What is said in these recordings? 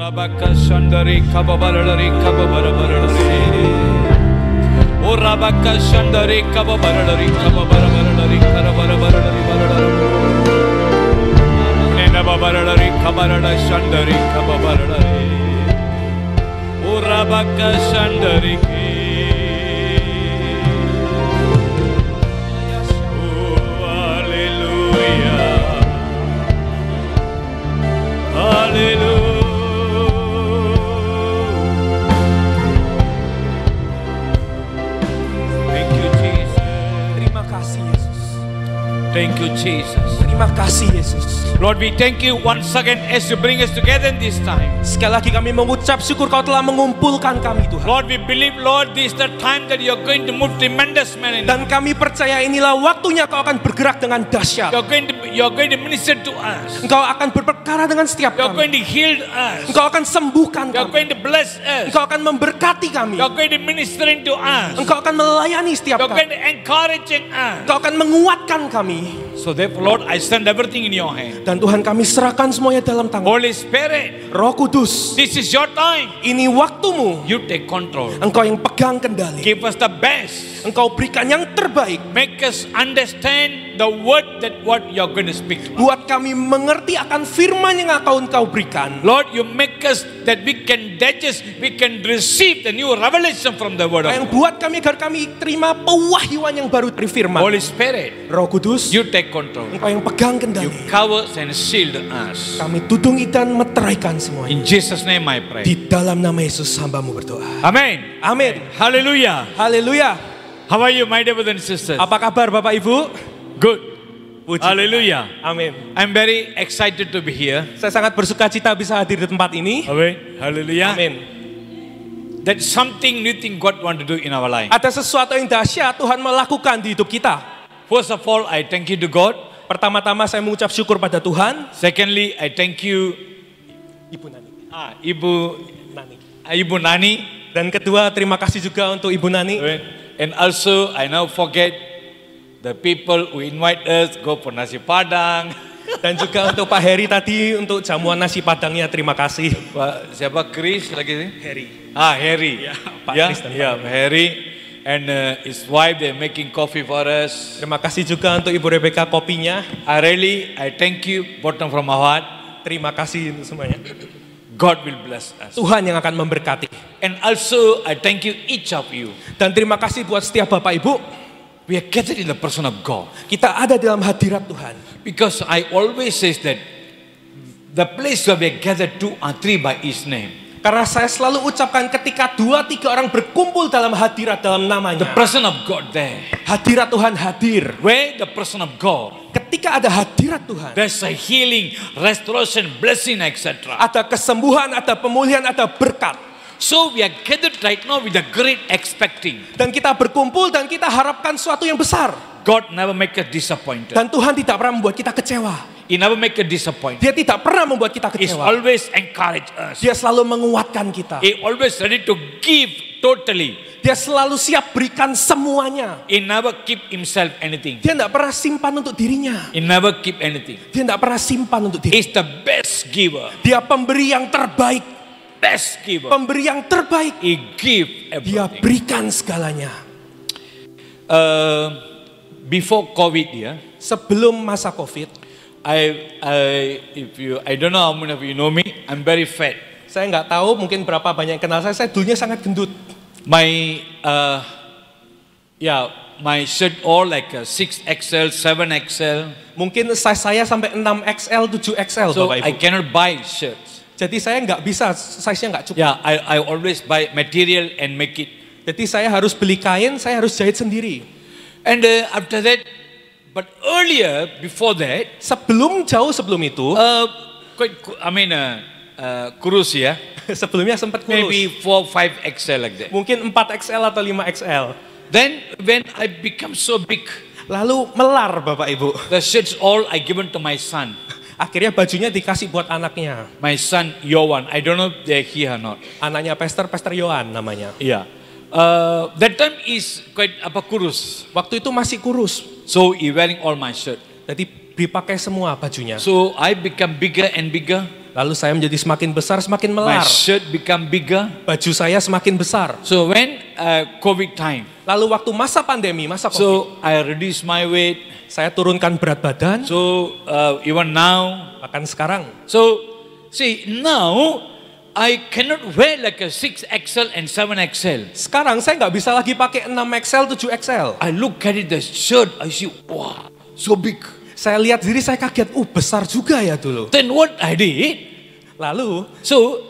Rabaka Shandari Kababarari Kababarabarari. O Rabaka Shandari Kababarari Kababarabarari Karabarabarari Barari. Nenababarari Kabarada Shandari Kababarari. O Rabaka Shandari. Hallelujah. Thank you Jesus. Terima kasih Yesus. Thank you Jesus. Terima kasih Yesus. Lord, we thank you once again as you bring us together in this time. Sekali lagi kami mengucap syukur Kau telah mengumpulkan kami Tuhan. Lord, we believe, Lord, this is the time that you are going to move tremendous man. Dan kami percaya inilah waktunya Kau akan bergerak dengan dahsyat. You are going to minister to us. Engkau akan berperkara dengan setiap You are going kami. to heal us. Engkau akan sembuhkan You are kami. going to bless us. Engkau akan memberkati kami. You are going to ministering to us. Engkau akan melayani setiap You are going kami. to encouraging us. Engkau akan menguatkan kami. So therefore, Lord, I send everything in your hand. Dan Tuhan kami serahkan semuanya dalam tangan. Holy Spirit, Roh Kudus, this is your time. ini waktumu. You take control. Engkau yang pegang kendali. Give us the best. Engkau berikan yang terbaik. Make us understand the word that what you are going to speak to us. Buat kami mengerti akan firman yang akan Engkau berikan. Lord, you make us that we can digest, we can receive the new revelation from the word of Yang God. buat kami agar kami terima pewahyuan yang baru dari firman. Holy Spirit, Roh Kudus, you take control. Engkau yang pegang You kendali. cover and shield us. Kami tudungi dan meteraikan semuanya. In Jesus' name I pray. Di dalam nama Yesus hambamu berdoa. Amen. Amin. Hallelujah. Haleluya. How are you, my dear brothers and sisters? Apa kabar Bapak Ibu? Good. Puji Hallelujah. Tuhan. Amin. I'm very excited to be here. Saya sangat bersuka cita bisa hadir di tempat ini. Amen. Hallelujah. Amin. That's something new thing God want to do in our life. Ada sesuatu yang dahsyat Tuhan melakukan di hidup kita. First of all, I thank you to God. Pertama-tama saya mengucap syukur pada Tuhan. Secondly, I thank you, Ibu Nani. Ibu Nani. Dan kedua, terima kasih juga untuk Ibu Nani. And also, I now forget the people who invite us go for nasi padang. Dan juga untuk Pak Heri tadi untuk jamuan nasi padangnya, terima kasih. Pak siapa? Chris lagi sih? Heri. Harry. Ya, Pak Ya, Chris dan ya, Pak Harry. And his wife, they're making coffee for us. Terima kasih juga untuk Ibu Rebecca kopinya. I thank you, bottom from my heart. Terima kasih untuk semuanya. God will bless us. Tuhan yang akan memberkati. And also, I thank you, each of you. Dan terima kasih buat setiap Bapak Ibu. We are gathered in the person of God. Kita ada dalam hadirat Tuhan. Because I always say that the place where we are gathered 2 or 3 by His name. Karena saya selalu ucapkan ketika 2-3 orang berkumpul dalam hadirat dalam The namanya. presence of God there. Hadirat Tuhan hadir. Where the presence of God, Ketika ada hadirat Tuhan. there's a healing, restoration, blessing, etc. Ada kesembuhan, ada pemulihan, ada berkat. So we are gathered right now with a great expecting. Dan kita berkumpul dan kita harapkan sesuatu yang besar. God never make us disappointed. Dan Tuhan tidak pernah membuat kita kecewa. He never make us disappointed. Dia tidak pernah membuat kita He's kecewa. always encourage us. Dia selalu menguatkan kita. He always ready to give totally. Dia selalu siap berikan semuanya. He never keep himself anything. Dia tidak pernah simpan untuk dirinya. He never keep anything. Dia tidak pernah simpan untuk dirinya. He's the best giver. Dia pemberi yang terbaik. Best giver. Pemberi yang terbaik. He give Dia everything. berikan segalanya. Before COVID, yeah, Sebelum masa COVID, I don't know how many of you know me. I'm very fat. saya nggak tahu mungkin berapa banyak yang kenal saya. Saya dulunya sangat gendut. My my shirt all like a 6XL, 7XL. Mungkin size saya sampai 6XL, 7XL, So Bapak I Ibu. cannot buy shirts. Jadi saya nggak bisa, size-nya nggak cukup. Yeah, I always buy material and make it. Jadi saya harus beli kain, saya harus jahit sendiri. And after that, but earlier before that, Jauh sebelum itu, kurus ya. sebelumnya sempat kurus. Maybe 4-5XL like that. Mungkin 4XL atau 5XL. Then when I become so big, Lalu melar Bapak Ibu. the shirts all I given to my son. Akhirnya bajunya dikasih buat anaknya. My son Yohan. I don't know if they're here or not. Anaknya Pastor Yohan namanya. Yeah. That time is quite kurus. Waktu itu masih kurus. So he wearing all my shirt. Jadi dipakai semua bajunya. So I become bigger and bigger. Lalu saya menjadi semakin besar, semakin My melar. shirt become bigger. Baju saya semakin besar. So when COVID time, Lalu waktu masa pandemi, masa COVID, so I reduce my weight. saya turunkan berat badan. So even now, Bahkan sekarang, so see now I cannot wear like a 6XL and 7XL. sekarang saya nggak bisa lagi pakai 6XL, 7XL. I look at it, the shirt, I see, wow, so big. Saya lihat diri saya kaget, besar juga ya dulu. Then what I did, Lalu, so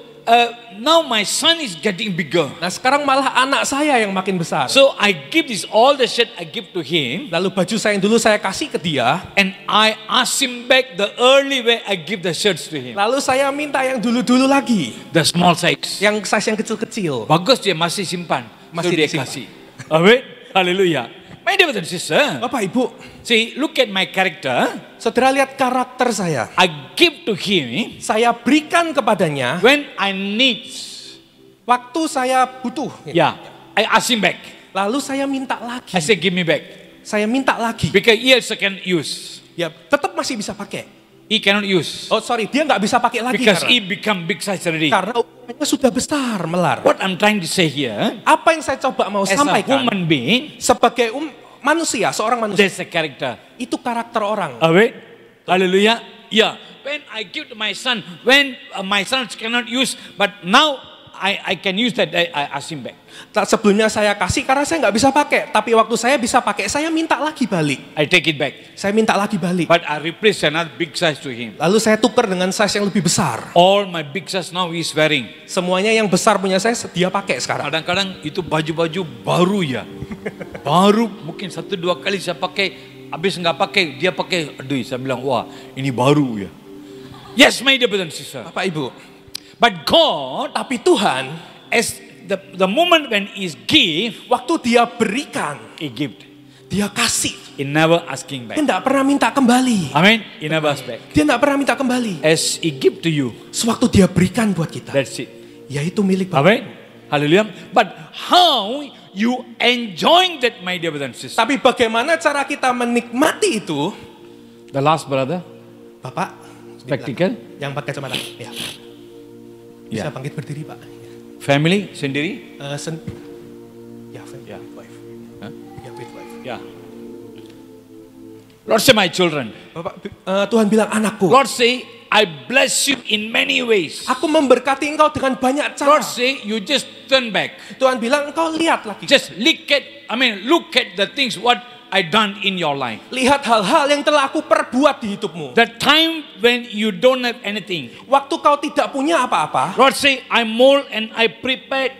now my son is getting bigger. nah sekarang malah anak saya yang makin besar. So I give this all the shirt I give to him, Lalu baju saya yang dulu saya kasih ke dia. and I ask him back the early way I give the shirts to him. Lalu saya minta yang dulu-dulu lagi. The small size. Yang size yang kecil-kecil. Bagus dia masih simpan. Masih So dia disimpan. kasih. Amin. Hallelujah. My dear brothers and sisters, Bapak Ibu, see, look at my character. saudara lihat karakter saya. I give to him Saya berikan kepadanya when I need. waktu saya butuh. Yeah, I ask him back. Lalu saya minta lagi. I say, give me back. Saya minta lagi. Because he also can use. Ya, tetap masih bisa pakai. He cannot use. Oh sorry, dia nggak bisa pakai lagi Because karena, he become big size already. karena ukurannya sudah besar, melar. What I'm trying to say here, Apa yang saya coba mau as a sampaikan, human being, sebagai manusia, seorang manusia, there's a character. itu karakter orang. Amen. Hallelujah. Yeah. When I give to my son, when my son cannot use, but now I can use that, I ask him back. Sebelumnya saya kasih karena saya nggak bisa pakai, tapi waktu saya bisa pakai, saya minta lagi balik. I take it back. Saya minta lagi balik. But I replace another big size to him. Lalu saya tukar dengan size yang lebih besar. All my big size now he's wearing. Semuanya yang besar punya saya dia pakai sekarang. Kadang-kadang itu baju-baju baru ya. Baru mungkin 1-2 kali saya pakai, habis nggak pakai, dia pakai. Aduh, saya bilang, wah ini baru ya. Yes, my dear brothers and sisters. Bapak Ibu, But God, tapi Tuhan, as the moment when He give, waktu dia berikan, He give. dia kasih. He never asking Dia back. tidak pernah minta kembali. Amen. He never ask back. Dia tidak pernah minta kembali. As He give to you, Sewaktu dia berikan buat kita, that's it. yaitu milik Bapak. Amen. Hallelujah. But how you enjoying that, my dear brothers and sisters? Tapi bagaimana cara kita menikmati itu? The last brother, Bapak, spectacle, yang pakai kacamata. Ya. Bisa Ya. bangkit berdiri, Pak. family sendiri. Ya, family, Ya. wife. Huh? Ya, with wife. Yeah. Lord say, my children. Bapak, Tuhan bilang, anakku, Lord say, I bless you in many ways. aku memberkati engkau dengan banyak cara. Lord say, you just turn back. Tuhan bilang, engkau lihat lagi. Just look at the things what I done in your life. Lihat hal-hal yang telah aku perbuat di hidupmu. The time when you don't have anything. Waktu kau tidak punya apa-apa, Lord say, I mold and I prepared.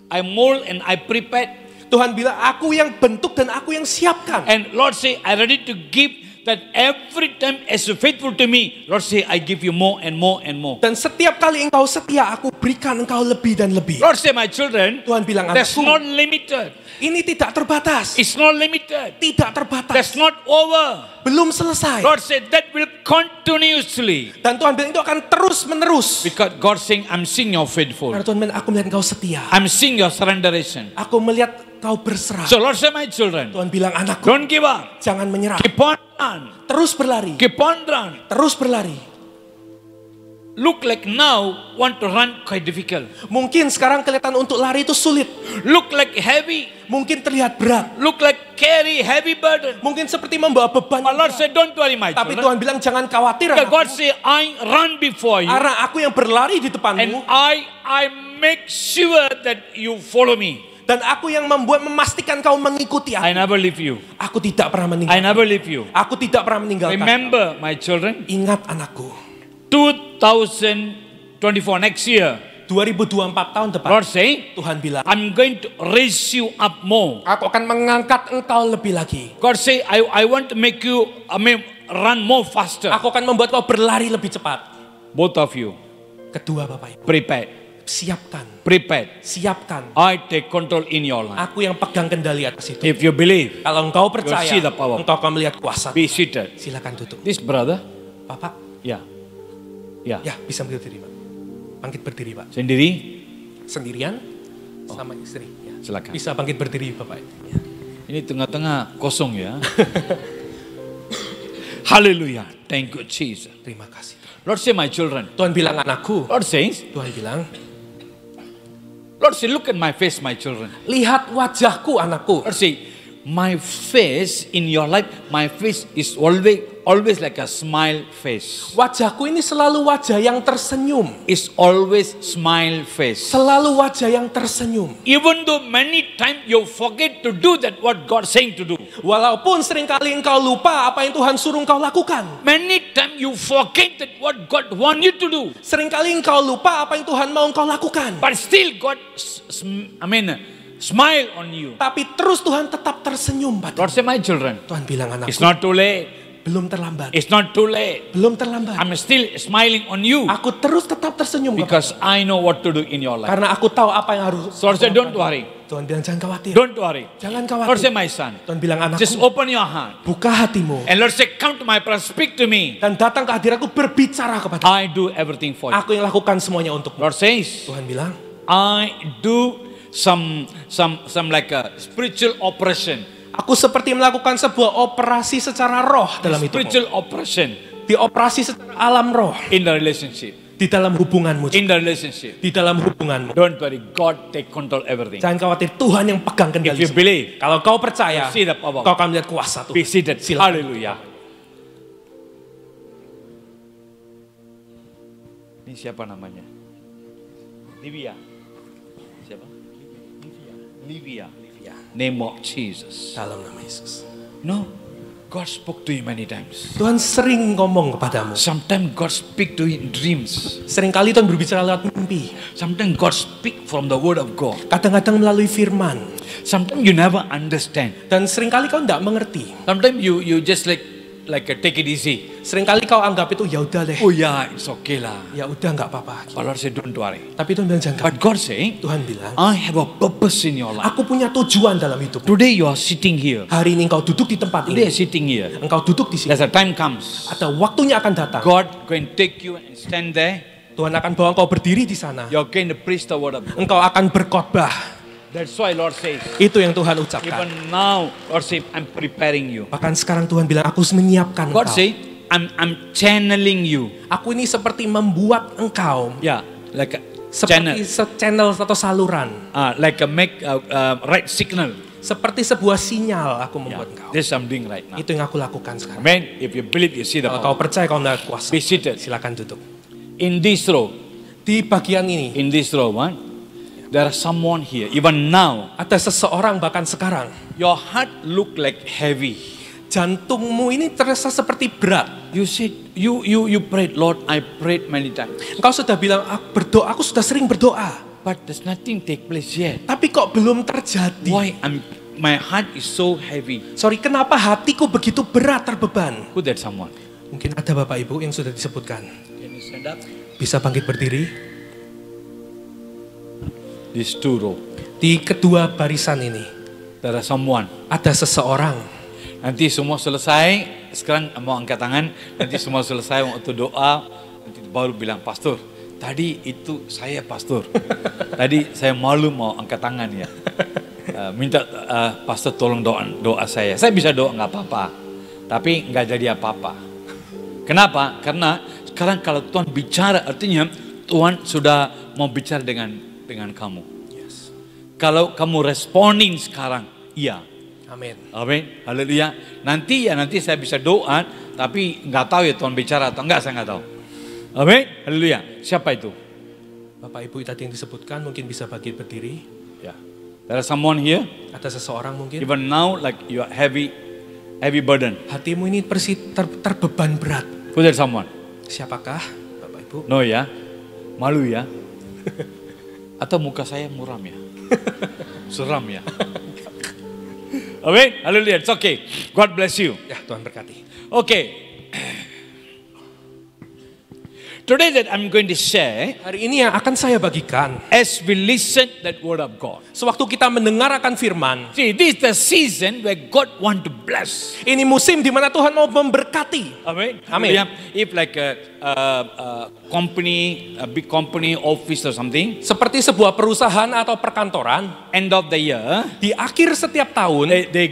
I mold and I prepared. Tuhan bilang, aku yang bentuk dan aku yang siapkan. And Lord say, I ready to give that every time as you faithful to me. Lord say, I give you more and more and more. Dan setiap kali engkau setia, aku berikan engkau lebih dan lebih. Lord say, my children, Tuhan bilang, that's anakku, not limited. ini tidak terbatas. It's not limited. Tidak terbatas. That's not over. Belum selesai. Lord said that will continuously. Dan Tuhan bilang itu akan terus menerus. Because God saying, I'm seeing you're faithful. Karena Tuhan bilang, aku melihat engkau setia. I'm seeing your surrenderation. Aku melihat kau berserah. So Lord said, my children, Tuhan bilang, anakku, don't give up. jangan menyerah. Keep on run. Terus berlari. Keep on run. Terus berlari. Look like now want to run quite difficult. Mungkin sekarang kelihatan untuk lari itu sulit. Look like heavy. Mungkin terlihat berat. Look like carry heavy burden. Mungkin seperti membawa beban. But Lord said, don't worry, my Tapi children. Tuhan bilang, jangan khawatir. Because God anakku. say, I run before you. Karena aku yang berlari di And depanmu. I make sure that you follow me. Dan aku yang memastikan kau mengikuti I aku. never leave you. Aku tidak pernah I meninggalkan. never leave you. Aku tidak pernah meninggalkan. Remember, my children, Ingat anakku. 2024 next year, 2024 tahun depan. Lord say, Tuhan bilang, I'm going to raise you up more. aku akan mengangkat engkau lebih lagi. God say, I want to make you, run more faster. Aku akan membuat kau berlari lebih cepat. Both of you, Kedua Bapak Ibu, prepared, siapkan. prepared. Siapkan. I take control in your life. Aku yang pegang kendali atas itu. If you believe, Kalau engkau percaya, see the power. engkau akan melihat kuasa. be seated. Silakan duduk. This brother, Bapak, yeah, yeah, ya bisa berdiri Pak. Bangkit berdiri Pak. sendiri, Sendirian sama istri. Ya. silakan. Bisa bangkit berdiri Bapak. Ya. Ini tengah-tengah kosong ya. Haleluya. Thank you, Jesus. Terima kasih. Lord say, my children. Tuhan bilang anakku. Lord says, Tuhan bilang, Lord say, look at my face, my children. lihat wajahku anakku. Lord say, my face in your life, my face is always like a smile face. Wajahku ini selalu wajah yang tersenyum. It's always smile face. Selalu wajah yang tersenyum. Even though many times you forget to do that what God saying to do. Walaupun seringkali engkau lupa apa yang Tuhan suruh engkau lakukan. Many times you forget that what God want you to do. Seringkali engkau lupa apa yang Tuhan mau engkau lakukan. But still God, smile on you. Tapi terus Tuhan tetap tersenyum padamu. Lord say, my children, Tuhan bilang anakku, it's not too late. belum terlambat. It's not too late. Belum terlambat. I'm still smiling on you Aku terus tetap tersenyum because I know what to do in your life. karena aku tahu apa yang harus. So Lord say, don't worry. Tuhan bilang jangan khawatir. Don't worry. Jangan Lord say, khawatir. my son, Tuhan bilang just anakku, open your heart. buka hatimu And Lord say, come to my presence, speak to me. dan datang ke hadiratku berbicara kepada I do everything for you. aku yang lakukan semuanya untukmu. Lord says, Tuhan bilang, I do some like a spiritual operation. aku seperti melakukan sebuah operasi secara roh dalam hidupmu. Spiritual operation Dioperasi secara alam roh in the relationship. di dalam hubunganmu. In the relationship. Di dalam hubunganmu. Don't worry, God take control everything. Jangan khawatir, Tuhan yang pegang If kendali you semua. believe, Kalau kau percaya, see the power. kau akan melihat kuasa Be Tuhan. seated. Silakan. Hallelujah. Ini siapa namanya? Livia. Siapa? Livia. Name of Jesus. Dalam nama Yesus. No, God spoke to you many times. Tuhan sering ngomong kepadamu. Sometimes God speak to you in dreams. Seringkali Tuhan berbicara lewat mimpi. Sometimes God speak from the word of God. Kadang-kadang melalui firman. Sometimes you never understand. Dan seringkali kau tidak mengerti. Sometimes you just like take it easy. Seringkali kau anggap itu ya udah deh. Oh yeah, it's okay lah. Ya udah nggak apa-apa. But Lord say, don't worry. Tapi Tuhan bilang jangan. But God say, Tuhan bilang, I have a purpose in your life. aku punya tujuan dalam hidup. Today you are sitting here. Hari ini engkau duduk di tempat Today ini. sitting here. Engkau duduk di sini. As the time comes, Ada waktunya akan datang. God going to take you and stand there. Tuhan akan bawa engkau berdiri di sana. You're going to preach the word of God. Engkau akan berkhotbah. That's why Lord says, Itu yang Tuhan ucapkan. even now, Lord say, I'm preparing you. Bahkan sekarang Tuhan bilang, aku menyiapkan God engkau. say, I'm channeling you. Aku ini seperti membuat engkau Yeah, like a channel. seperti channel atau saluran. Like a make right signal. Seperti sebuah sinyal aku Yeah, membuat engkau. this I'm doing right now. Itu yang aku lakukan sekarang. Amen. If you believe, you see the Kalau kau power. percaya kau melihat kuasa. Be seated. Silakan duduk. In this row, Di bagian ini there is someone here. Even now, ada seseorang bahkan sekarang. your heart look like heavy. Jantungmu ini terasa seperti berat. You said you prayed, Lord. I prayed many times, Engkau sudah bilang, aku sudah sering berdoa. but there's nothing take place yet. Tapi kok belum terjadi. Why my heart is so heavy? Sorry, kenapa hatiku begitu berat terbeban? Who that someone? Mungkin ada Bapak Ibu yang sudah disebutkan. Can you stand up? Bisa bangkit berdiri. These two row. Di kedua barisan ini, There is someone. ada seseorang. Nanti semua selesai. Sekarang mau angkat tangan. Nanti semua selesai waktu doa. Nanti baru bilang, Pastor, tadi itu saya pastor. Tadi saya malu mau angkat tangan ya. Minta pastor tolong doa saya. Saya bisa doa nggak apa-apa. Tapi nggak jadi apa-apa. Kenapa? Karena sekarang kalau Tuhan bicara artinya Tuhan sudah mau bicara dengan kamu. Yes. Kalau kamu responding sekarang, iya. Amin. Amin. Haleluya. Nanti saya bisa doa, tapi nggak tahu ya Tuhan bicara atau enggak, saya nggak tahu. Amin. Haleluya. Siapa itu? Bapak Ibu tadi yang disebutkan mungkin bisa bangkit berdiri. Ya. There is someone here. Ada seseorang mungkin. Even now, like you are heavy burden. Hatimu ini terbeban berat. Who that someone? Siapakah Bapak Ibu? No ya. Malu ya. Atau muka saya muram ya. Seram ya. Amin. Haleluya. It's okay. God bless you. Ya, Tuhan berkati. Okay. Today that I'm going to share, Hari ini yang akan saya bagikan, as we listen that word of God. sewaktu kita mendengar akan firman, See, this is the season where God want to bless. ini musim di mana Tuhan mau memberkati. Amen. Amen. If like a company, a big company, office or something, Seperti sebuah perusahaan atau perkantoran, end of the year, di akhir setiap tahun, they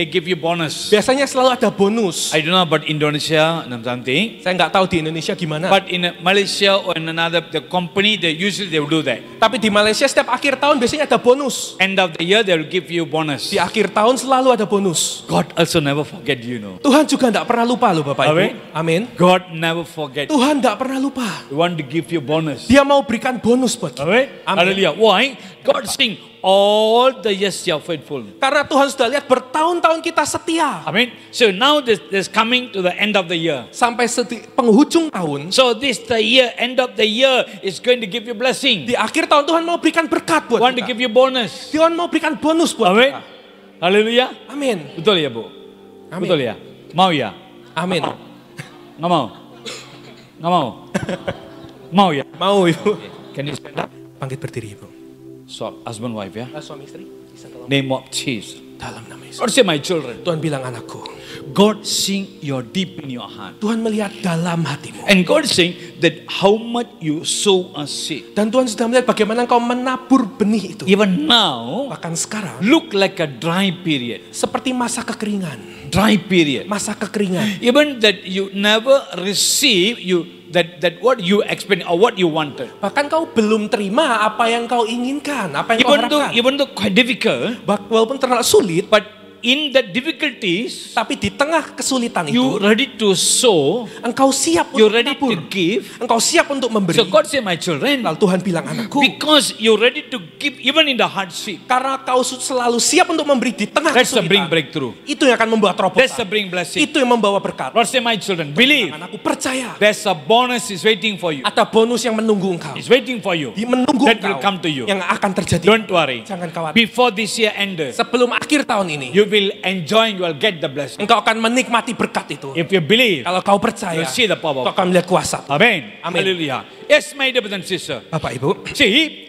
give you bonus. biasanya selalu ada bonus. I don't know about Indonesia and something, Saya nggak tahu di Indonesia gimana. but in Malaysia or in another the company, they usually will do that. Tapi di Malaysia setiap akhir tahun biasanya ada bonus. End of the year, they will give you bonus. Di akhir tahun selalu ada bonus. God also never forget you know. Tuhan juga tidak pernah lupa loh Bapak Ibu. Amin. Amin. God never forget. Tuhan tidak pernah lupa. He want to give you bonus. Dia mau berikan bonus buat kita. Amen. Amin. Hallelujah. Why? God sing all the years you are faithful. Karena Tuhan sudah lihat bertahun-tahun kita setia. Amen. So now this coming to the end of the year. Sampai penghujung tahun. So this the year, end of the year is going to give you blessing. Di akhir tahun Tuhan mau berikan berkat buat Want to kita. give you bonus. Tuhan mau berikan bonus buat Amen. kita. Hallelujah. Amin. Betul ya Bu? Amin. Betul ya? Mau ya? Amin. Nggak mau? Nggak mau? Mau ya? Mau Ibu. Can you stand up? Bangkit berdiri Ibu. So, husband wife ya? Suami istri. Bisa tolong. Name of Jesus. Dalam nama Yesus. Or say my children. Tuhan bilang anakku. God seeing your deep in your heart. Tuhan melihat dalam hatimu. And God is saying that how much you sow a seed. Dan Tuhan sudah melihat bagaimana engkau menabur benih itu. Even now, Bahkan sekarang. look like a dry period. Seperti masa kekeringan. Dry period. Masa kekeringan. Even that you never receive that what you expect or what you wanted. Bahkan kau belum terima apa yang kau inginkan. Apa yang kau harapkan. Even though quite difficult, Walaupun terlalu sulit. but in the difficulties, Tapi di tengah kesulitan you itu. ready to sow, Engkau siap you untuk ready to menabur. give. Engkau siap untuk memberi. So God say, my children, Lalu Tuhan bilang anakku. because you ready to give even in the hardship, Karena kau selalu siap untuk memberi di tengah that's the bring kesulitan. breakthrough. Itu yang akan membawa That's the terobosan. bring blessing. Itu yang membawa berkat. Lord say, my children, believe. Anakku percaya. There's a bonus is waiting for you. Ada bonus yang menunggu engkau. It's waiting for you. Menunggu That will engkau. come to you. Yang akan terjadi. Don't worry. Jangan khawatir. Before this year ends, Sebelum akhir tahun ini. you will enjoy, you will get the blessing. Engkau akan menikmati berkat itu. If you believe, Kalau kau percaya. you'll see the Kau power. akan melihat kuasa. Amen. Amen. Hallelujah. Yes, my dear brothers and sisters. Bapak Ibu. See,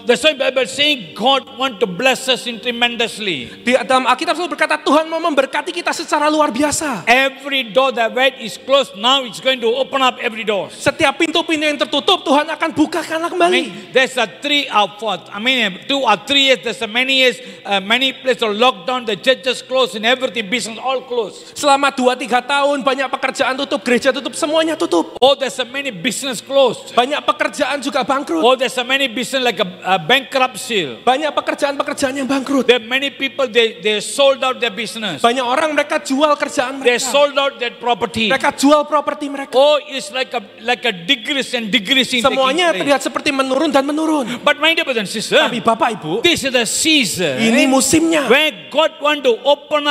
that's why Bible saying God want to bless us in tremendously. Di dalam Alkitab selalu berkata Tuhan mau memberkati kita secara luar biasa. Every door that went is closed, now it's going to open up every door. Setiap pintu-pintu yang tertutup Tuhan akan bukakan kembali. There's a 3 or 4. 2 or 3 years. There's a many years. Many places are locked down. The churches closed and everything. Business all closed. Selama 2-3 tahun banyak pekerjaan tutup, gereja tutup, semuanya tutup. Oh, there's a many business closed. Banyak pekerjaan juga bangkrut. Oh, there's a many business like a bankruptcy. Banyak pekerjaan-pekerjaan yang bangkrut. There are many people they sold out their business. Banyak orang mereka jual kerjaan They mereka. sold out their property. Mereka jual properti mereka. Oh, it's like a decreasing. Semuanya taking place. terlihat seperti menurun dan menurun. But my dear brothers and sisters, Tapi Bapak Ibu, this is the season ini musimnya. where God want to open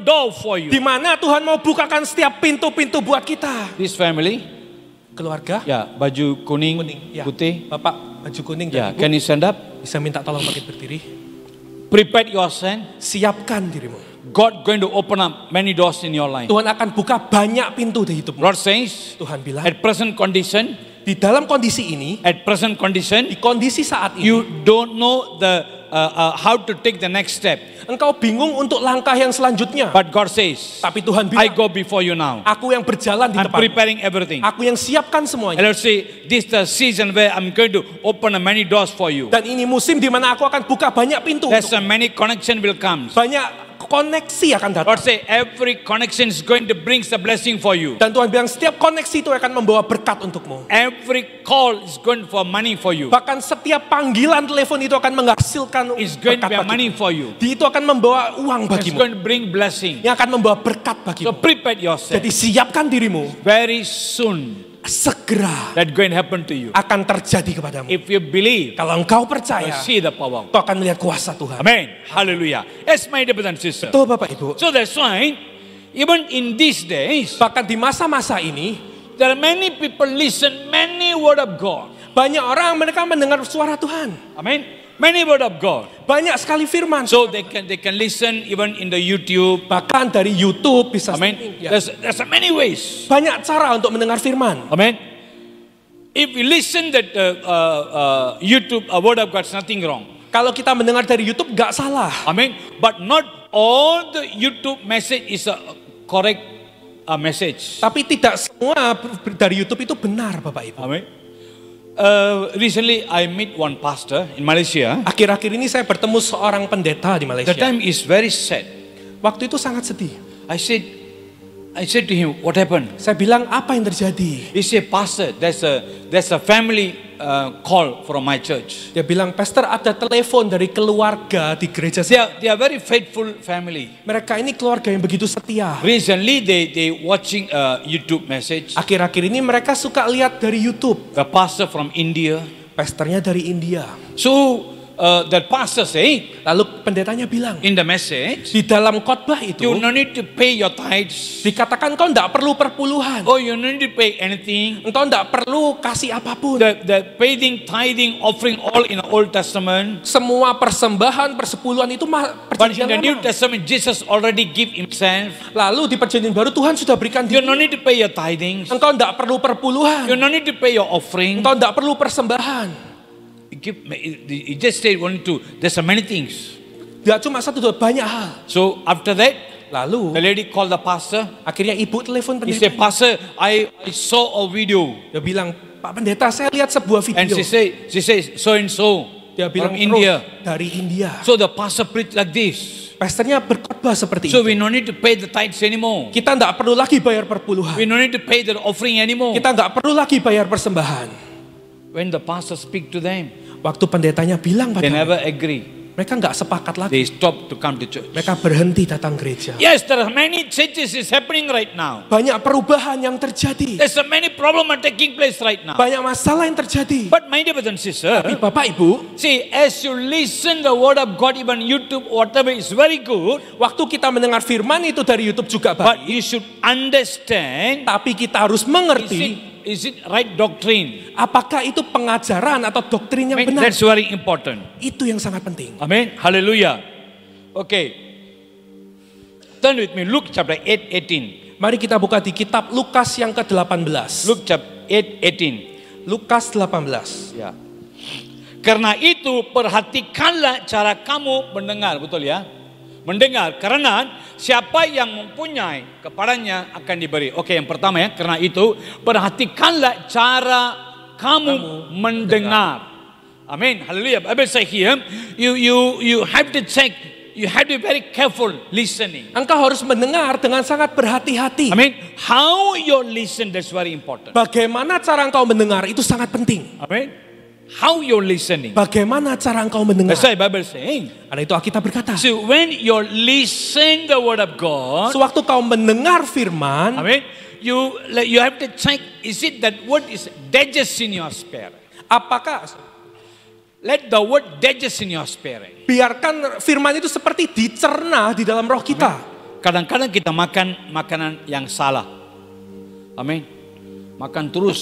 door for you. Di mana Tuhan mau bukakan setiap pintu-pintu buat kita. This family, Keluarga, ya, baju kuning, ya. putih. Bapak baju kuning Ya, dan Ibu, can you stand up? bisa minta tolong bangkit berdiri. Prepare yourself. Siapkan dirimu. God going to open up many doors in your life. Tuhan akan buka banyak pintu di hidupmu. Lord says, Tuhan bilang, at present condition, di dalam kondisi ini, di kondisi saat ini, you don't know the how to take the next step. engkau bingung untuk langkah yang selanjutnya. But God says, Tapi Tuhan I bilang, go before you now. aku yang berjalan di I'm depan. preparing everything. Aku yang siapkan And semuanya. Lord say, this is the season where I'm going to open many doors for you. Dan ini musim di mana aku akan buka banyak pintu. There's untuk- many connection will come. Banyak koneksi akan datang. Lord say, every connection is going to bring a blessing for you. Dan Tuhan bilang setiap koneksi itu akan membawa berkat untukmu. Every call is going for money for you. Bahkan setiap panggilan telepon itu akan menghasilkan It's going to be berkat money bagimu. for you. Itu akan membawa uang It's bagimu. going to bring blessing. Yang akan membawa berkat So bagimu. prepare yourself. Jadi siapkan dirimu. Very soon Segera that going to happen to you. akan terjadi kepadamu. If you believe, Kalau engkau you percaya, see the power. kau akan melihat kuasa Tuhan. Amen. Hallelujah. Yes, my dear brothers and sisters. Tuh Bapak Ibu. So that's why, even in these days, Bahkan di masa-masa ini, there are many people listen many word of God. banyak orang mereka mendengar suara Tuhan. Amen. Many word of God. Banyak sekali firman. So they can listen even in the YouTube. Bahkan dari YouTube bisa Amen. streaming, ya. There's many ways. Banyak cara untuk mendengar firman. Amen. If we listen that YouTube word of God is nothing wrong. Kalau kita mendengar dari YouTube gak salah. Amen. But not all the YouTube message is a correct message. Tapi tidak semua dari YouTube itu benar, Bapak Ibu. Amen. Recently I meet one pastor in Malaysia. Akhir-akhir ini saya bertemu seorang pendeta di The Malaysia. time is very sad. Waktu itu sangat sedih. I said to him, what happened? Saya bilang, apa yang terjadi? He said, Pastor, there's a family call from my church. Dia bilang, Pastor, ada telepon dari keluarga di gereja saya. They are very faithful family. Mereka ini keluarga yang begitu setia. Recently they watching a YouTube message. Akhir-akhir ini mereka suka lihat dari YouTube. The pastor from India. Pastornya dari India. So that pastor say Lalu pendetanya bilang, in the message, di dalam khotbah itu you no need to pay your tithes. dikatakan kau tidak perlu perpuluhan. Oh, you no need to pay anything. Engkau tidak perlu kasih apapun. The paying, tithing, offering all in the Old Testament. Semua persembahan, persepuluhan itu But in perjanjian the New lama. Testament, Jesus already give himself. Lalu di perjanjian baru Tuhan sudah berikan You diri. no need to pay your tithings. Engkau tidak perlu perpuluhan. You no need to pay your offering. Engkau tidak perlu persembahan. He just said only two. There's so many things. Tidak cuma satu, dua, banyak hal. So after that, Lalu the lady called the pastor. akhirnya ibu telepon He said, pendeta. Pastor, I saw a video. Dia bilang, Pak Pendeta, saya lihat sebuah And video. she said, so and so Dia bilang, from India. "Terus dari India. So the pastor preached like this. Pastornya berkhotbah seperti So itu. we no need to pay the tithes anymore. Kita tidak perlu lagi bayar perpuluhan. We no need to pay the offering anymore. Kita tidak perlu lagi bayar persembahan. When the pastor speak to them, Waktu pendetanya bilang they pada never agree. mereka nggak sepakat lagi. They stop to come to church. Mereka berhenti datang gereja. Yes, there are many churches is happening right now. Banyak perubahan yang terjadi. There's so many problem are taking place right now. Banyak masalah yang terjadi. But my dear brothers and sisters, Tapi Bapak Ibu, see, as you listen the word of God, even YouTube, whatever is very good, waktu kita mendengar firman itu dari YouTube juga but baik. you should understand, Tapi kita harus mengerti is it right doctrine? apakah itu pengajaran atau doktrin yang benar. That's very important. Itu yang sangat penting. Amen. Hallelujah. Okay. Turn with me, Luke chapter 8:18. Mari kita buka di kitab Lukas yang ke-18. Luke chapter 8:18. Lukas 18. Ya. Karena itu perhatikanlah cara kamu mendengar, betul ya? Mendengar, karena siapa yang mempunyai kepadanya akan diberi. Oke, yang pertama ya, karena itu perhatikanlah cara kamu mendengar. Amin. Haleluya. Bible say here, you have to check, you have to be very careful listening. Engkau harus mendengar dengan sangat berhati-hati. Amin. How you listen, that's very important. Bagaimana cara engkau mendengar itu sangat penting. Amin. How you're listening. Bagaimana cara engkau mendengar? That's why Bible saying. Karena itu Alkitab berkata, So when you listen the word of God, sewaktu kau mendengar firman, I mean, you have to check, is it that word is digest in your spirit? apakah Let the word digest in your spirit. biarkan firman itu seperti dicerna di dalam roh kita. Kadang-kadang kita makan makanan yang salah. Amin. Makan terus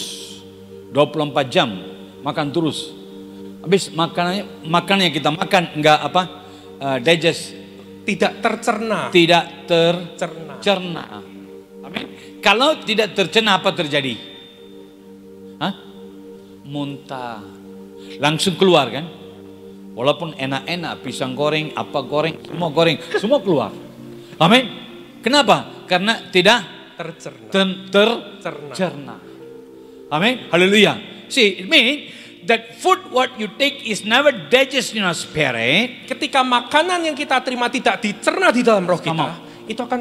24 jam, makan terus. Habis makanan yang kita makan enggak digest, Tidak tercerna. tidak tercerna. Amin. Kalau tidak tercerna apa terjadi? Hah? Muntah. Langsung keluar kan? Walaupun enak-enak, pisang goreng, apa goreng, semua keluar. Amin. Kenapa? Karena tidak tercerna. Amin. Haleluya. See, it means that food what you take is never digest in your spirit. Ketika makanan yang kita terima tidak dicerna di dalam roh Come kita, itu akan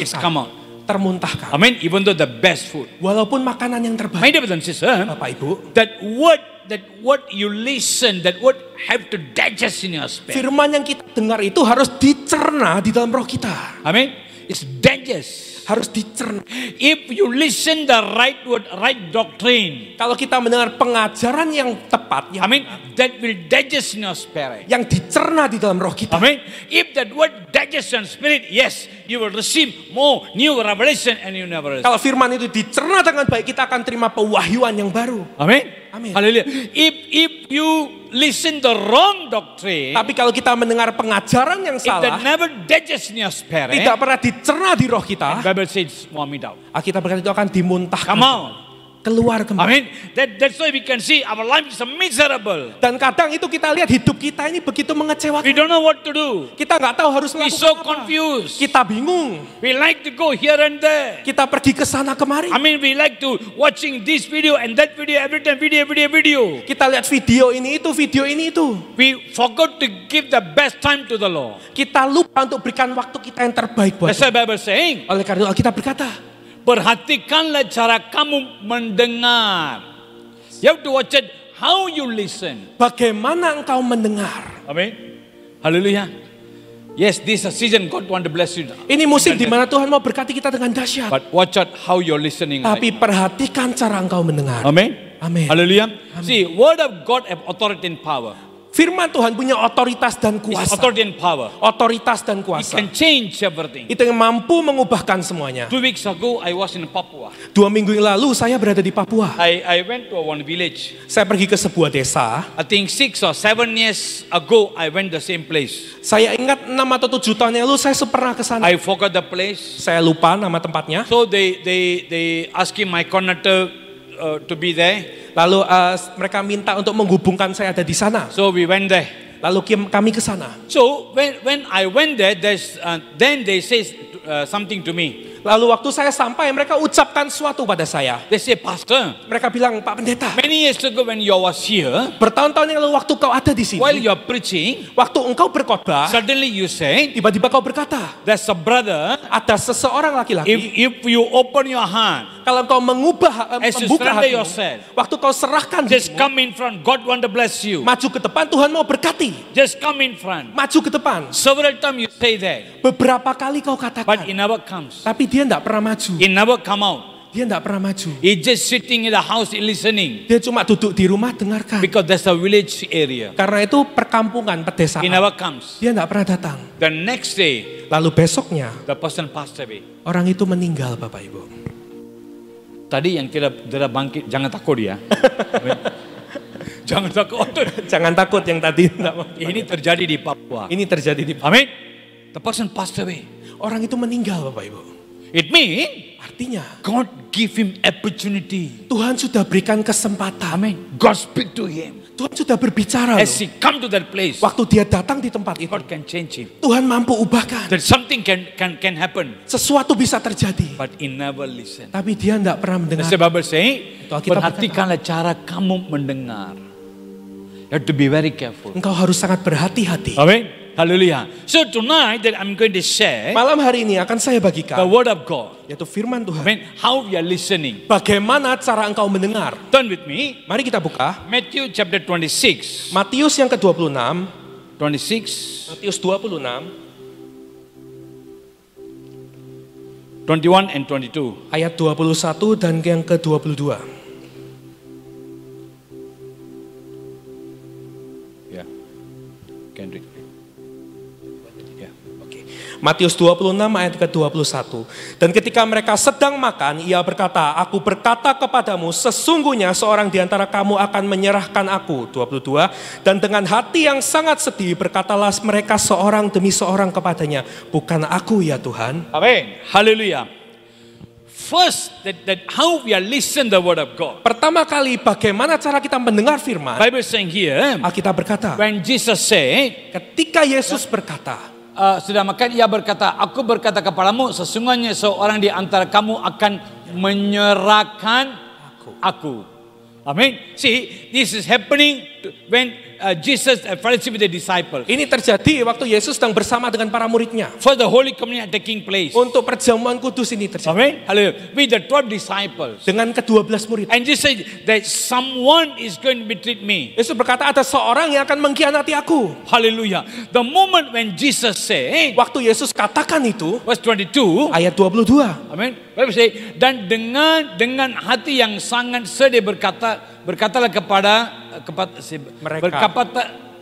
It's come out. termuntahkan. Amin. Even though the best food. Walaupun makanan yang terbaik. My dear brothers and sisters, Bapak Ibu, that word you listen, that word have to digest in your spirit. firman yang kita dengar itu harus dicerna di dalam roh kita. Amin. It's digest. Harus dicerna. If you listen the right word, right doctrine, Kalau kita mendengar pengajaran yang tepat, tepat, I mean, that will digest in your spirit. yang dicerna di dalam roh kita. Amen. If that word digestion spirit, yes, you will receive more new revelation and you never receive. Kalau firman itu dicerna dengan baik, kita akan terima pewahyuan yang baru. Amen. Amin. Hallelujah. If you listen the wrong doctrine, Tapi kalau kita mendengar pengajaran yang if that salah, never digests in your spirit, tidak pernah dicerna di roh kita, Bible says vomit out. Alkitab berkata itu akan dimuntahkan. Come on. Keluar kembali. Amen. That's why we can see our life is miserable. Dan kadang itu kita lihat hidup kita ini begitu mengecewakan. We don't know what to do. Kita nggak tahu harus We melakukan so apa. confused. Kita bingung. We like to go here and there. Kita pergi ke sana kemari. I mean, we like to watching this video and that video every time, video. Kita lihat video ini itu. We forgot to give the best time to the Lord. Kita lupa untuk berikan waktu kita yang terbaik buat That's Tuhan. why Bible saying, Oleh karena itu Alkitab berkata, perhatikanlah cara kamu mendengar. You have to watch it how you listen. bagaimana engkau mendengar. Amen. Hallelujah. Yes, this is a season God want to bless you. Ini musim di mana Tuhan mau berkati kita dengan dahsyat. But watch out how you're listening. Tapi perhatikan cara engkau mendengar. Amen. Amin. Hallelujah. See, word of God have authority and power. Firman Tuhan punya otoritas dan It's kuasa. authority and power. Otoritas dan It kuasa. can change everything. Itu yang mampu mengubahkan semuanya. 2 weeks ago, I was in Papua. 2 minggu yang lalu saya berada di Papua. I went to one village. Saya pergi ke sebuah desa. I think 6 or 7 years ago, I went the same place. Saya ingat 6 atau 7 tahun yang lalu saya pernah ke sana. I forgot the place. Saya lupa nama tempatnya. So they asking my conductor to be there. Lalu mereka minta untuk menghubungkan saya ada di sana. So we went there. Lalu kami ke sana. So when I went there, then they say something to me. Lalu waktu saya sampai, mereka ucapkan sesuatu pada saya. They say, Pastor, Mereka bilang, Pak Pendeta, many years ago when you was here, bertahun-tahun yang lalu waktu kau ada di while sini, you are preaching, waktu engkau berkhotbah, suddenly you say, tiba-tiba kau berkata, there's a brother, ada seseorang laki-laki, if you open your hand, kalau kau membuka as you hatimu, surrender yourself, waktu kau serahkan just dirimu, come in front. God want to bless you. maju ke depan, Tuhan mau berkati. Just come in front. Maju ke depan. Several times you say that, Beberapa kali kau but katakan, it never comes. tapi dia tidak pernah maju. It never come out. Dia tidak pernah maju. He just sitting in the house listening Dia cuma duduk di rumah dengarkan. because there's a village area. Karena itu perkampungan, He pedesaan. never comes. Dia tidak pernah datang. The next day, Lalu besoknya, the person passed away. orang itu meninggal, Bapak Ibu. Tadi yang tidak bangkit, jangan takut ya. Jangan takut. Jangan takut yang tadi. Ini terjadi di Papua. Ini terjadi di Amin. The person passed away. orang itu meninggal, Bapak Ibu. It means Artinya, God give him opportunity. Tuhan sudah berikan kesempatan. Amen. God speak to him. Tuhan sudah berbicara. As Loh. he come to that place, Waktu dia datang di tempat itu, God can change him. Tuhan mampu ubahkan. That something can happen. Sesuatu bisa terjadi. But he never listen. Tapi dia tidak pernah mendengar. That's the Bible saying, Itu Alkitab perhatikanlah cara kamu mendengar. You have to be very careful. Engkau harus sangat berhati-hati. Amen. Hallelujah. So tonight that I'm going to share Malam hari ini akan saya the bagikan, word of God. yaitu firman Tuhan. Amen. How we are listening. Bagaimana cara engkau mendengar? Turn with me. Mari kita buka Matthew chapter 26. Matius yang ke-26. 26, Matius 26 21 and 22. ayat 21 dan yang ke-22. Yeah. Can read. Yeah. Matius 26 ayat ke-21. Dan ketika mereka sedang makan, ia berkata, aku berkata kepadamu, sesungguhnya seorang di antara kamu akan menyerahkan aku. 22. Dan dengan hati yang sangat sedih, berkatalah mereka seorang demi seorang kepadanya, bukan aku ya Tuhan. Amen. Hallelujah. First, that how we are listen the word of God. Pertama kali, bagaimana cara kita mendengar firman? Bible saying here, Alkitab berkata, when Jesus said, ketika Yesus berkata, sudah makan, ia berkata, aku berkata kepadamu, sesungguhnya seorang di antara kamu akan menyerahkan aku. Amen. See, this is happening when Jesus fellowship with the disciples. ini terjadi waktu Yesus sedang bersama dengan para muridnya. For the Holy Communion taking place. Untuk perjamuan kudus ini terjadi. Amen. Hallelujah. With the 12 disciples. Dengan ke-12 murid. And Jesus said that someone is going to betray me. Yesus berkata ada seorang yang akan mengkhianati aku. Hallelujah. The moment when Jesus said, Waktu Yesus katakan itu, verse 22, ayat 22. amen. Bible say, dan dengan hati yang sangat sedih berkata, berkatalah kepada Mereka.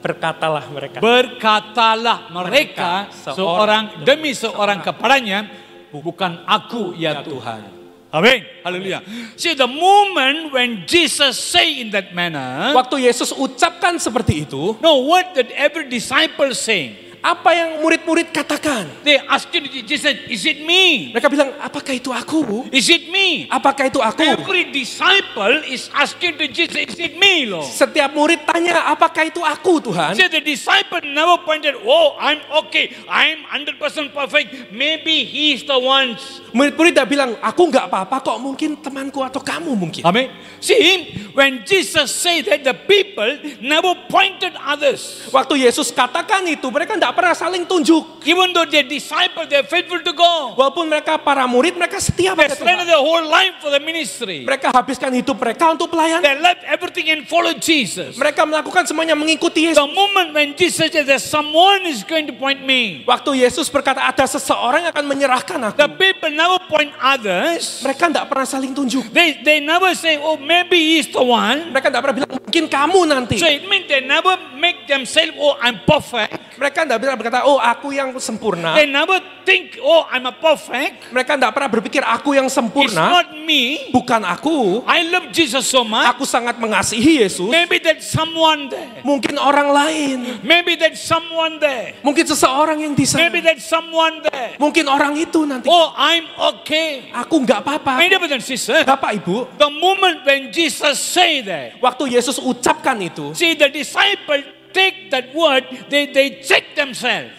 Berkatalah mereka. berkatalah mereka Seorang demi seorang kepadanya, bukan aku ya Tuhan. Amin. Haleluya. See, the moment when Jesus say in that manner, Waktu Yesus ucapkan seperti itu, no, what did every disciple saying? apa yang murid-murid katakan? They asking Jesus, is it me? Mereka bilang, apakah itu aku? Is it me? Apakah itu aku? Every disciple is asking to Jesus, is it me, Lord? Setiap murid tanya, apakah itu aku Tuhan? See, the disciple never pointed, oh, I'm okay, I'm 100% perfect, maybe he's the one. Murid-murid tidak bilang, aku nggak apa-apa kok, mungkin temanku atau kamu mungkin. Amen. See, when Jesus said that, the people never pointed others. Waktu Yesus katakan itu, mereka tidak pernah saling tunjuk. Even though they're disciples, they're faithful to go. Walaupun mereka para murid, mereka setia They pada surrendered Tuhan. their whole life for the ministry. Mereka habiskan hidup mereka untuk pelayanan. They left everything and followed Jesus. Mereka melakukan semuanya mengikuti The Yesus. moment when Jesus said that someone is going to point me, Waktu Yesus berkata ada seseorang yang akan menyerahkan the aku. people never point others. Mereka tidak pernah saling tunjuk. They never say, oh, maybe he's the one. Mereka tidak pernah bilang mungkin kamu nanti. So it means they never make themselves, oh, I'm perfect. Mereka tidak pernah berkata, oh aku yang sempurna. They never think, oh, I'm a perfect. Mereka tidak pernah berpikir aku yang It's sempurna. not me. Bukan aku. I love Jesus so much. Aku sangat mengasihi Yesus. Maybe there's someone there. Mungkin orang lain. Maybe there's someone there. Mungkin seseorang yang di sana. Maybe there's someone there. Mungkin orang itu nanti. Oh, I'm okay. Aku nggak apa-apa. My brothers and sisters, Bapak Ibu, the moment when Jesus say that, waktu Yesus ucapkan itu, see, the disciple take that word, they check themselves.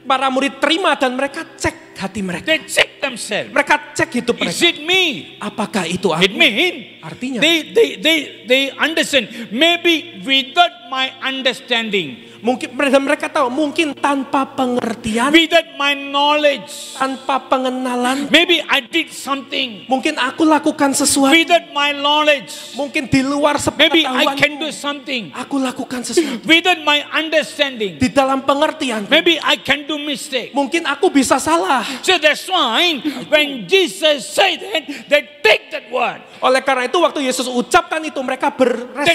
para murid terima dan mereka cek hati mereka. They check themselves. Mereka cek hidup Is mereka. it me? Apakah itu It aku? means Artinya, they understand. Maybe without my understanding, mungkin mereka tahu, mungkin tanpa pengertian, without my knowledge, tanpa pengenalan, maybe I did something. mungkin aku lakukan sesuatu, Without my knowledge, mungkin di luar maybe I can do sepengetahuanku, something. aku lakukan sesuatu. Without my understanding, Di dalam pengertian, maybe I can do mistake. mungkin aku bisa salah. So that's why when Jesus said that, they take that word. Oleh karena itu waktu Yesus ucapkan itu, mereka They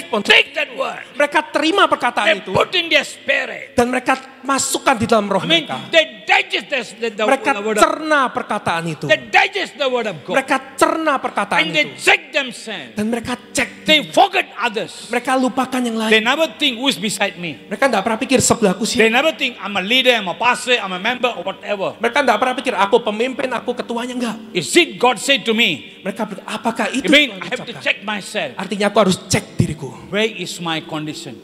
berespon. take that word. Mereka terima They perkataan itu put in their spirit. dan mereka masukkan di dalam roh I mean, mereka. they digest Mereka the word of, cerna perkataan itu. they digest the word of God. Mereka cerna perkataan And they itu. check themselves. Dan mereka cek. They forget others. Mereka lupakan yang They lain. never think who's beside me. Mereka tidak pernah pikir sebelahku They siapa. never think I'm a leader, I'm a pastor, I'm a member, or whatever. Mereka tidak pernah pikir aku pemimpin, aku ketuanya, enggak. Is it God said to me? Mereka apakah itu I mean, Tuhan I have to ucapkan? check myself. Artinya aku harus cek diriku. Where is my condition?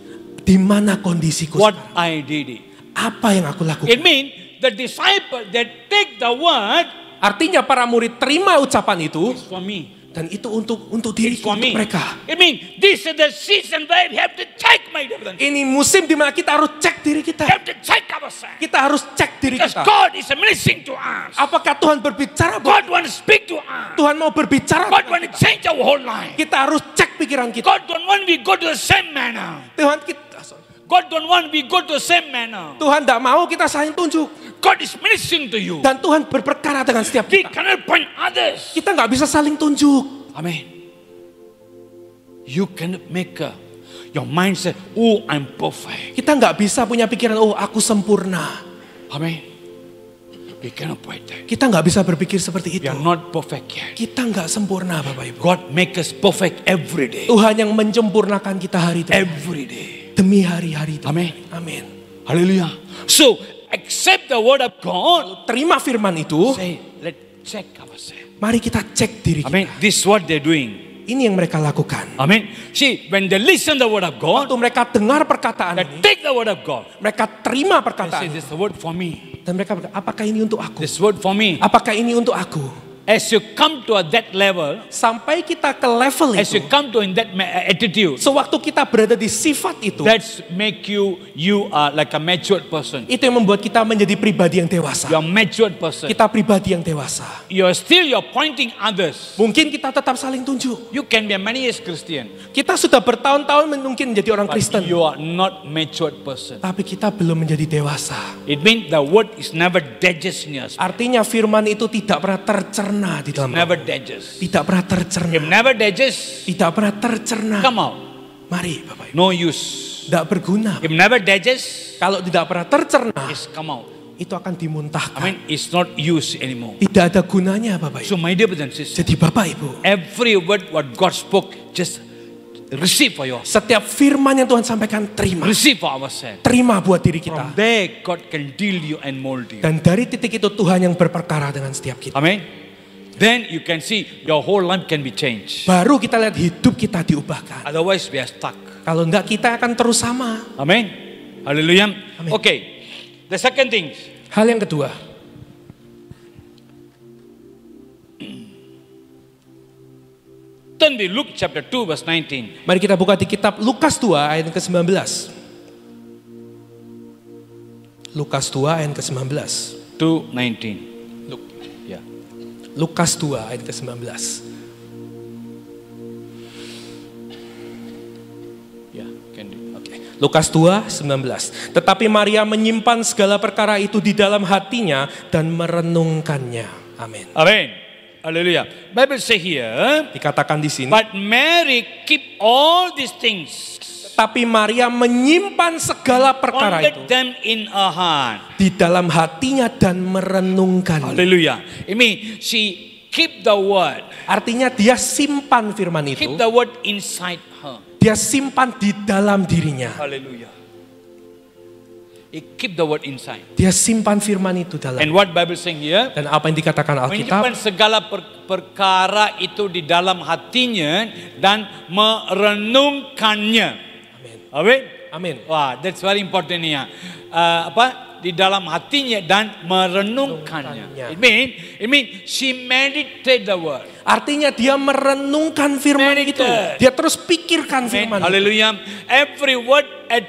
Di mana kondisiku What sekarang? I did it. Apa yang aku lakukan? It means the disciple that take the word Artinya para murid terima ucapan itu. is for me. Dan itu untuk It's diriku, for me. untuk mereka. It means this is the season where we have to check my difference. Ini musim di mana kita harus cek diri We kita. have to check ourselves. Kita harus cek diri Because kita. God is ministering to us. Apakah Tuhan berbicara? God wants to speak to us. Tuhan mau berbicara? God dengan wants to kita. change our whole life. Kita harus cek pikiran kita. God don't want we go to the same manner. God don't want we go to the same manner. Tuhan tidak mau kita saling tunjuk. God is ministering to you. Dan Tuhan berperkara dengan setiap He kita. cannot point others. Kita nggak bisa saling tunjuk. Amen. You cannot make your mind say, oh, I'm perfect. Kita nggak bisa punya pikiran, oh aku sempurna. Amen. We cannot point that. Kita nggak bisa berpikir seperti We itu. are not perfect yet. Kita nggak sempurna, Bapak Ibu. God make us perfect every day. Tuhan yang menyempurnakan kita hari itu. Every day. Demi hari-hari itu. Amen. Amin. Hallelujah. So, accept the word of God. Terima firman itu. Say, let's check ourselves. Mari kita cek diri kita. Amen. This is what they're doing. Ini yang mereka lakukan. Amen. See, when they listen the word of God, Waktu mereka dengar perkataan they ini, take the word of God. mereka terima They say, perkataan ini. this is the word for me. Dan mereka berkata, apakah ini untuk aku? This word for me. Apakah ini untuk aku? As you come to that level, Sampai kita ke level as you itu. come to in that attitude, Sewaktu kita berada di sifat itu. that's make you are like a matured person. Itu yang membuat kita menjadi pribadi yang dewasa. You're a matured person. Kita pribadi yang dewasa. You're pointing others. Mungkin kita tetap saling tunjuk. You can be a many years Christian, Kita sudah bertahun-tahun mungkin menjadi orang but Kristen. you are not matured person. Tapi kita belum menjadi dewasa. It means the word is never digest in your spirit. Artinya firman itu tidak pernah tercerna tercerna di dalam Never rohmu. digest. Tidak pernah tercerna. If never digest, Tidak pernah tercerna. come out. Mari Bapak Ibu. No use. Tidak berguna. If never digest, Kalau tidak pernah tercerna, it's come out. itu akan I dimuntahkan. mean, it's not used anymore. Tidak ada gunanya Bapak Ibu. So my dear brothers and sisters, Jadi Bapak Ibu, every word what God spoke, just receive for yourself. setiap firman yang Tuhan sampaikan, terima. Receive for ourselves. Terima buat diri From kita. there, God can deal you and mold you. Dan dari titik itu Tuhan yang berperkara dengan setiap kita. Amen. Then you can see your whole life can be changed. Baru kita lihat hidup kita diubahkan. Otherwise, we are stuck. Kalau enggak kita akan terus sama. Amen. Hallelujah. Amen. Okay. The second thing. Hal yang kedua, Turn to Luke chapter 2 verse 19. mari kita buka di kitab Lukas 2 ayat ke-19. Lukas 2 ayat ke-19. 2:19. Luk- Yeah. Lukas 2 ayat ke-19. Yeah, can do. Oke. Lukas 2, 19. Tetapi Maria menyimpan segala perkara itu di dalam hatinya dan merenungkannya. Amin. Amen. Hallelujah. Bible say here, Dikatakan di sini, but Mary keep all these things, tapi Maria menyimpan segala perkara itu ponded them in her heart. di dalam hatinya dan merenungkannya. Hallelujah. It means she keep the word. Artinya dia simpan firman itu, Keep the word inside her. dia simpan di dalam dirinya. Hallelujah. He keep the word inside. Dia simpan firman itu dalam. And what Bible saying here? Dan apa yang dikatakan Alkitab? Menyimpan segala perkara itu di dalam hatinya dan merenungkannya. Amin. Amin. Amin. Wah, that's very important ya. Di dalam hatinya dan merenungkannya. It mean she meditate the word. Artinya dia merenungkan firman itu. Meditate. Dia terus pikirkan firman itu. Hallelujah. Every word at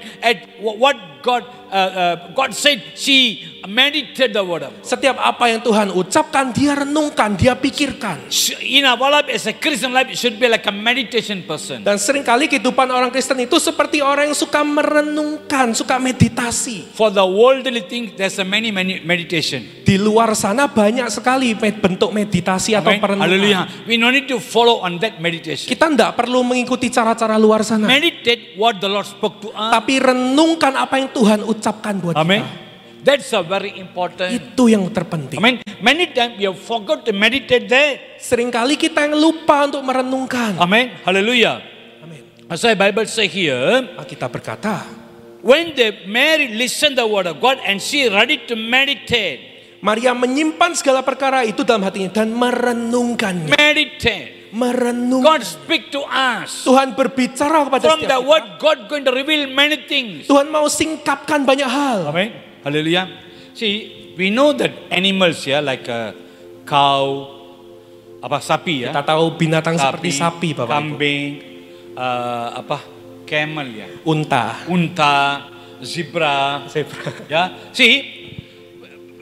what God said, she meditate the word of God. Setiap apa yang Tuhan ucapkan, dia renungkan, dia pikirkan. In our life as a Christian life, it should be like a meditation person. Dan seringkali kehidupan orang Kristen itu seperti orang yang suka merenungkan, suka meditasi. For the worldly things, there's a many meditation. Di luar sana banyak sekali bentuk meditasi atau Amen. perenungan. Hallelujah. We no need to follow on that meditation. Kita tidak perlu mengikuti cara-cara luar sana. Meditate what the Lord spoke to us. Tapi renungkan apa yang Tuhan ucapkan buat Amen. kita. That's a very important. Itu yang terpenting. Amen. Many times we have forgot to meditate there. Seringkali kita yang lupa untuk merenungkan. Amen. Hallelujah. Amin. As the Bible say here, Alkitab berkata, when the Mary listened the word of God and she ready to meditate. Maria menyimpan segala perkara itu dalam hatinya dan merenungkannya. Meditate. Merenungkan. God speak to us. Tuhan berbicara kepada From setiap the kita. word, God going to reveal many things. Tuhan mau singkapkan banyak hal. Amen. Hallelujah. See, we know that animals ya, like a cow, sapi ya, Kita tahu binatang seperti sapi, Bapak Ibu. kambing, camel ya, Unta. zebra, ya. See,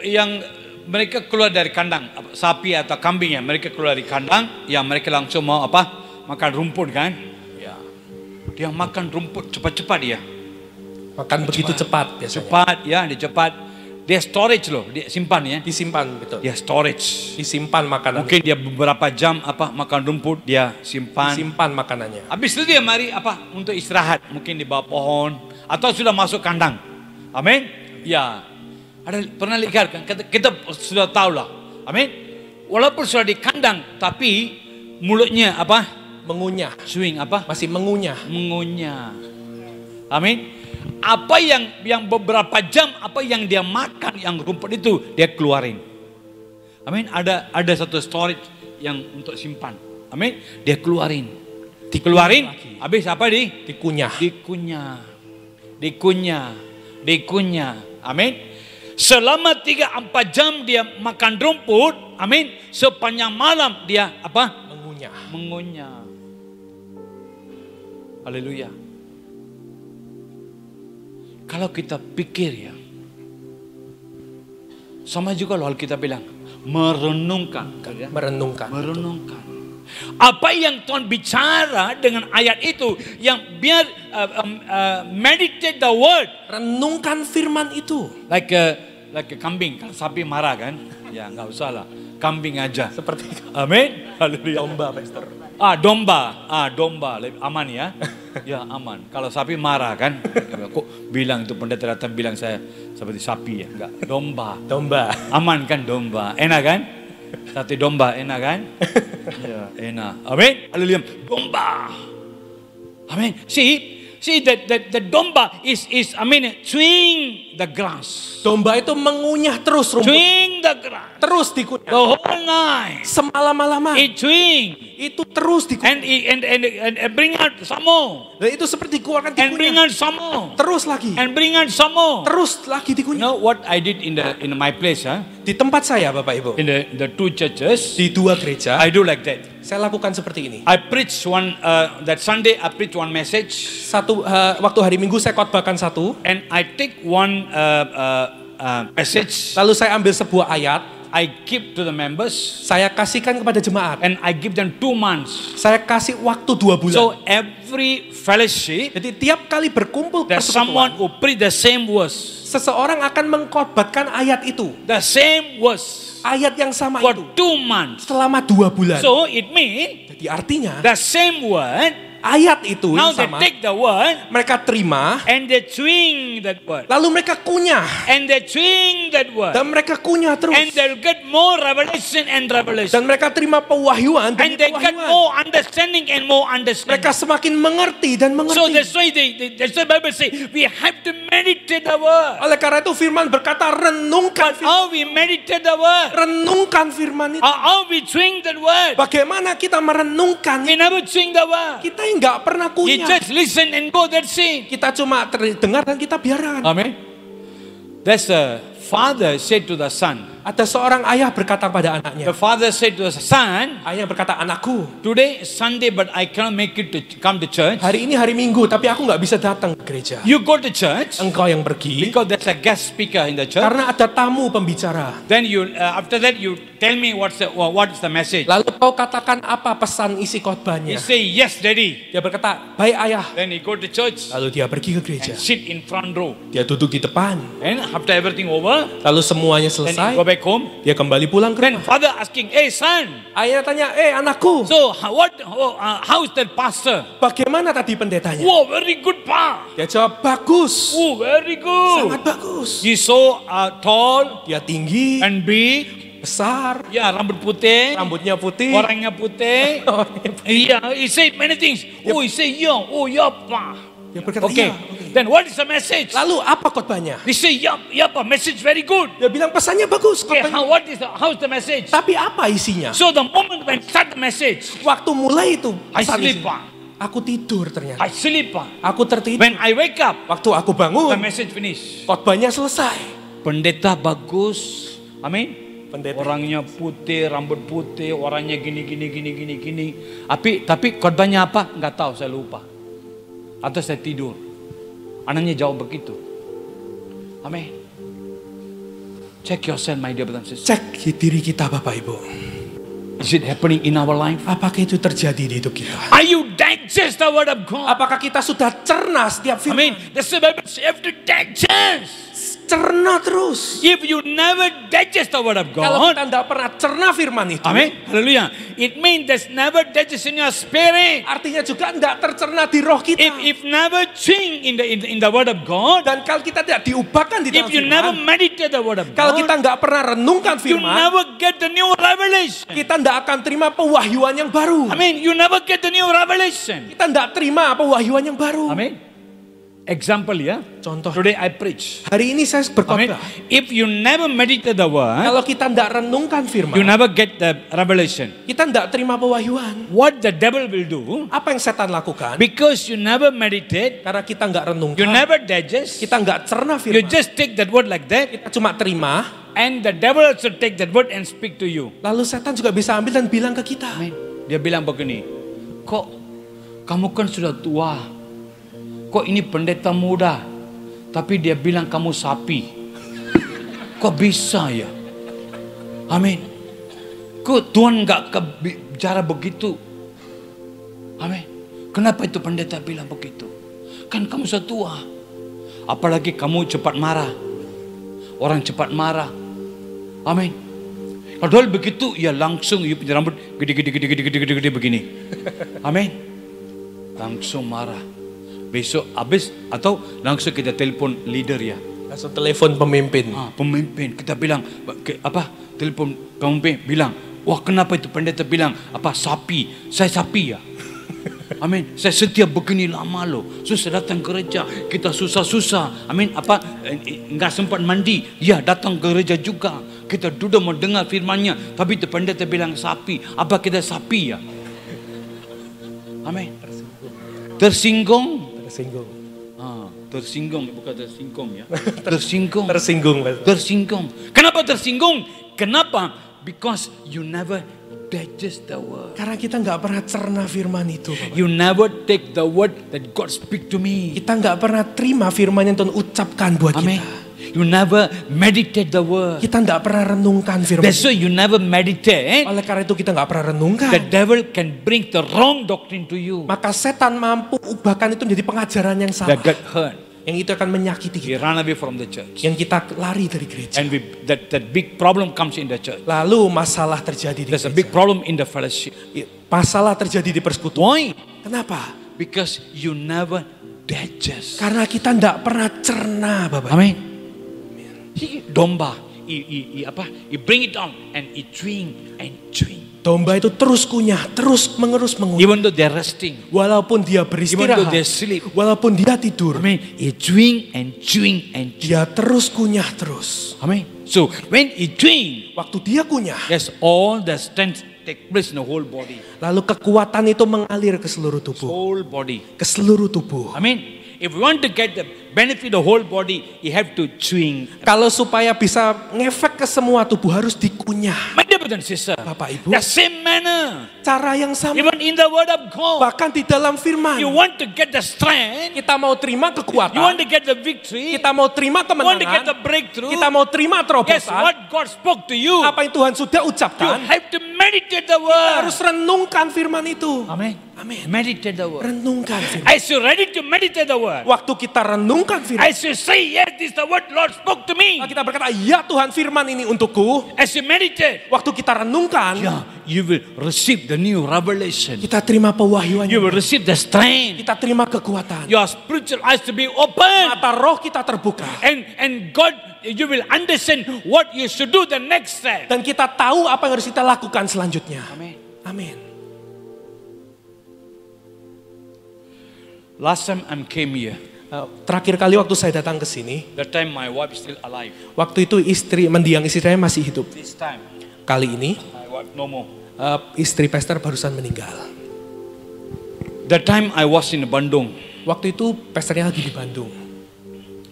yang mereka keluar dari kandang, sapi atau kambing ya, mereka keluar dari kandang, ya mereka langsung mau makan rumput kan? Ya, dia makan rumput cepat-cepat ya. Makan begitu cepat biasanya. Cepat ya, dia cepat. Dia storage loh, dia simpan ya. Disimpan, betul. Dia storage. Disimpan makanan. Mungkin dia beberapa jam makan rumput, dia simpan. Disimpan makanannya. Habis itu dia mari untuk istirahat, mungkin di bawah pohon atau sudah masuk kandang. Amin. Ya. Ada pernah lihat kan? Kita sudah tahu lah. Amin. Walaupun sudah di kandang, tapi mulutnya Mengunyah. Swing Masih mengunyah. Mengunyah. Amin. Apa yang beberapa jam yang dia makan yang rumput itu dia keluarin. Amin. Ada satu storage yang untuk simpan. Amin. Dia keluarin. Dikeluarin. Habis Dikunyah. Dikunyah. Amin. Selama 3-4 jam dia makan rumput. Amin. Sepanjang malam dia mengunyah. Haleluya. Kalau kita pikir ya, sama juga loh kita bilang merenungkan. Merenungkan. Apa yang Tuhan bicara dengan ayat itu, yang biar meditate the word. Renungkan firman itu. Like like a kambing. Kalau sapi marah kan, ya nggak usah lah. Kambing aja. Seperti Amin. Haleluya. domba, Pastor. Domba, lebih aman ya. Ya aman. Kalau sapi marah kan, kok bilang itu pendeta datang bilang saya seperti sapi ya, enggak. Domba. Aman kan domba, enak kan? Sate domba enak kan? Ya enak. Amin. Haleluya. Domba. Amin. See the domba is chewing the grass. Domba itu mengunyah terus rumput. Chewing the grass. Terus dikunyah. The whole night. Semalam-malaman. It chewing. Itu terus dikunyah. And bring out some more. Dan itu seperti dikeluarkan And bring dikunyah. out some more. Terus lagi. And bring out some more. Terus lagi You dikunyah. know what I did in my place, huh? Di tempat saya, Bapak Ibu. In the two churches, Di 2 gereja. I do like that. Saya lakukan seperti ini. I preach that Sunday I preach one message, Waktu hari Minggu saya khotbahkan satu. and I take one message, Lalu saya ambil sebuah ayat. I give to the members, Saya kasihkan kepada jemaat. and I give them 2 months. Saya kasih waktu 2 bulan. So every fellowship, Jadi tiap kali berkumpul there's someone persekutuan, who preach the same verse, seseorang akan mengkhotbahkan ayat itu. the same verse Ayat yang sama for itu. 2 months. Selama 2 bulan. So it means Jadi artinya the same word. ayat itu Now yang they sama take the word mereka terima. and they chewing that word, Lalu mereka kunyah. and they chewing that word, Dan mereka kunyah terus. and they'll get more revelation and revelation, Dan mereka terima pewahyuan demi and they get pewahyuan. more understanding and more understanding. Mereka semakin mengerti dan So mengerti. that's why that's why Bible say we have to meditate the word. Oleh karena itu firman berkata renungkan firman. How we meditate the word, Renungkan firman itu. how we chewing that word. Bagaimana kita merenungkan? We never chewing the word. Kita nggak pernah You kunyah. just listen and go. That's it. Kita cuma terdengar dan kita biarkan. Amen. That's the father said to the son. Ada seorang ayah berkata pada anaknya. The father said to the son, Ayah berkata, anakku, today is Sunday, but I cannot make it to come to church. hari ini hari Minggu, tapi aku nggak bisa datang ke gereja. You go to church Engkau yang pergi, because there's a guest speaker in the church. karena ada tamu pembicara. Then you after that you tell me what is the message. Lalu kau katakan apa pesan isi He khotbahnya. say yes, daddy. Dia berkata, baik ayah. Then he go to church Lalu dia pergi ke gereja. and sit in front row. Dia duduk di depan. And after everything over, Lalu semuanya then he selesai. go back home. Dia kembali pulang ke Then rumah. father asking, hey son, Ayah tanya, anakku, so how is that pastor? bagaimana tadi pendetanya? Oh, very good pa. Dia jawab, bagus. Oh, very good. Sangat bagus. He's so tall Dia tinggi, and big. besar, Ya, rambut putih. rambutnya putih. Orangnya putih. Yeah, he said many things. Oh, he say yeah. Oh, yeah, pa. Dia berkata, Okay. iya. Oke. Then what is the message? Lalu apa khotbahnya? He say yeah, pa. Message very good. Dia bilang pesannya bagus. Okay, Khotbahnya. how's the message? Tapi apa isinya? So the moment when start the message, Waktu mulai itu, I pesan sleep, isinya. pa. Aku tidur ternyata. I sleep, pa. Aku tertidur. When I wake up, Waktu aku the bangun, message finish. khotbahnya selesai. Pendeta bagus. Amin. Pendeta. Orangnya putih, rambut putih, orangnya gini. Tapi khotbahnya apa? Enggak tahu, saya lupa. Atau saya tidur. Anaknya jawab begitu. Amin. Check yourself, my dear brothers and sisters. Cek diri kita Bapak Ibu. Is it happening in our life? Apakah itu terjadi di hidup kita? Are you digest the word of God? Apakah kita sudah cerna setiap firman? Amin. That's the Bible says you have to digest. Cerna terus. If you never digest the word of Kalau God, kita tidak pernah cerna firman itu, amin, hallelujah. It means there's never digest in your spirit. artinya juga tidak tercerna di roh kita. If never ching in the word of God, Dan kalau kita tidak diubahkan di dalam if you never firman, meditate the word of kalau kita God, nggak pernah renungkan you firman, never get the new revelation. kita tidak akan terima pewahyuan yang baru. I mean, you never get the new revelation. Kita tidak terima pewahyuan yang baru. Amin. Example ya. Contoh, Today I preach. hari ini saya Amin. berkhotbah. If you never meditate the word, Kalau kita tidak renungkan you firman, never get the revelation. kita tidak terima pewahyuan. What the devil will do, Apa yang setan lakukan? because you never meditate, Karena kita nggak you renungkan, never digest, kita nggak cerna you firman. just take that word like that, Kita cuma terima, and the devil also take that word and speak to you. lalu setan juga bisa ambil dan bilang ke kita. Amin. Dia bilang begini, kok kamu kan sudah tua, kok ini pendeta muda, tapi dia bilang kamu sapi. Kok bisa ya? Amin. Kok Tuhan nggak bicara begitu? Amin. Kenapa itu pendeta bilang begitu? Kan kamu sudah tua. Apalagi kamu cepat marah. orang cepat marah. Amin. Padahal begitu, ya langsung you punya rambut gede begini. Amin. Langsung marah. Besok habis atau langsung kita telepon leader ya. Langsung telepon pemimpin. Pemimpin kita bilang apa? Telepon pemimpin bilang, wah kenapa itu pendeta bilang apa sapi? Saya sapi ya. Amin. Saya setiap begini lama loh. Susah datang gereja, kita susah-susah. Amin. Apa enggak sempat mandi? Ya datang gereja juga. Kita duduk mau dengar firman-Nya, tapi itu pendeta bilang sapi. Apa kita sapi ya? Amin. Tersinggung? Tersinggung. Tersinggung bukan tersinggung ya. Tersinggung. Tersinggung. Kenapa tersinggung? Kenapa? Because you never digest the word. Karena kita nggak pernah cerna firman itu, Bapak. You never take the word that God speak to me. Kita nggak pernah terima firman yang Tuhan ucapkan buat Amen. kita. You never meditate the word. Kita nggak pernah renungkan firman. That's why you never meditate. Oleh karena itu kita nggak pernah renungkan. The devil can bring the wrong doctrine to you. Maka setan mampu ubahkan itu menjadi pengajaran yang salah. That get hurt. Yang itu akan menyakiti We kita. run away from the church. Yang kita lari dari gereja. And that big problem comes in the church. Lalu masalah terjadi di There's a gereja. big problem in the fellowship. Masalah terjadi di persekutuan. Why? Kenapa? Because you never digest. Karena kita tidak pernah cerna, Bapak. Amin. Domba, he bring it on and he chewing and chewing. Domba itu terus kunyah, terus mengerus mengunyah. Even though they're resting, Walaupun dia even beristirahat, though they sleep, walaupun dia tidur, I mean, he chewing and chewing and chewing. dia terus kunyah terus. Amen. So when he chewing, Waktu dia kunyah, yes, all the strength take place in the whole body. lalu kekuatan itu mengalir ke seluruh tubuh. Whole body. Ke seluruh tubuh. Amen. If you want to get the benefit of the whole body, you have to chewing. Kalau supaya bisa ngefek ke semua tubuh harus dikunyah. My dear brother and sister, Bapak Ibu, the same manner, cara yang sama. even in the word of God, Bahkan di dalam firman. you want to get the strength, Kita mau terima you want kekuatan. to get the victory, Kita mau terima you want to get the kemenangan. breakthrough. Kita mau terima Guess terobosan. what God spoke to you? Apa yang Tuhan sudah You ucapkan. have to meditate the Kita word. harus renungkan firman itu. Amen. Amin. Meditate the word. Renungkan firman. As you ready to meditate the word, Waktu kita renungkan firman. as you say, yes, this is the word Lord spoke to me. Kita berkata, ya Tuhan firman ini untukku. As you meditate, Waktu kita renungkan. yeah, you will receive the new revelation. Kita terima pewahyuan. You will receive the strength. Kita terima kekuatan. Your spiritual eyes to be open. Mata roh kita terbuka. And God, you will understand what you should do the next step. Dan kita tahu apa yang harus kita lakukan selanjutnya. Amen. Amin. Last time I came here, Terakhir kali waktu saya datang ke sini, that time my wife is still alive. waktu itu mendiang istri saya masih hidup. This time, Kali ini my wife no more. istri pastor barusan meninggal. That time I was in Bandung. Waktu itu pastornya lagi di Bandung.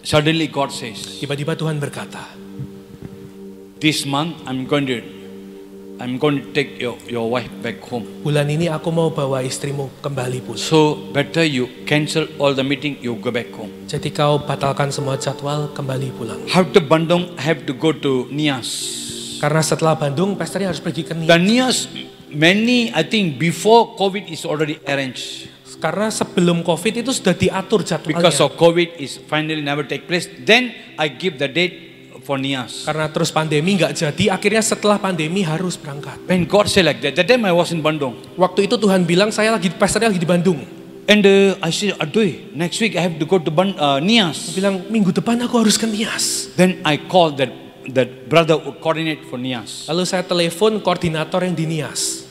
Suddenly God says, Tiba-tiba Tuhan berkata, this month I'm going to take your wife back home. bulan ini aku mau bawa istrimu kembali pulang. So better you cancel all the meeting, you go back home. Jadi kau batalkan semua jadwal, kembali pulang. After Bandung, I have to go to Nias. Karena setelah Bandung, pastornya harus pergi ke The Nias. Nias, I think before COVID is already arranged. Karena sebelum COVID itu sudah diatur Because jadwalnya. of COVID is finally never take place. Then I give the date for Nias. Karena terus pandemi nggak jadi, akhirnya setelah pandemi harus berangkat. When God said like that time I was in Bandung. Waktu itu Tuhan bilang, pastornya lagi di Bandung. And I said, Aduh, next week I have to go to Nias. Bilang, minggu depan aku harus ke Nias. Then I called that brother who coordinate for Nias. Lalu saya telepon koordinator yang di Nias.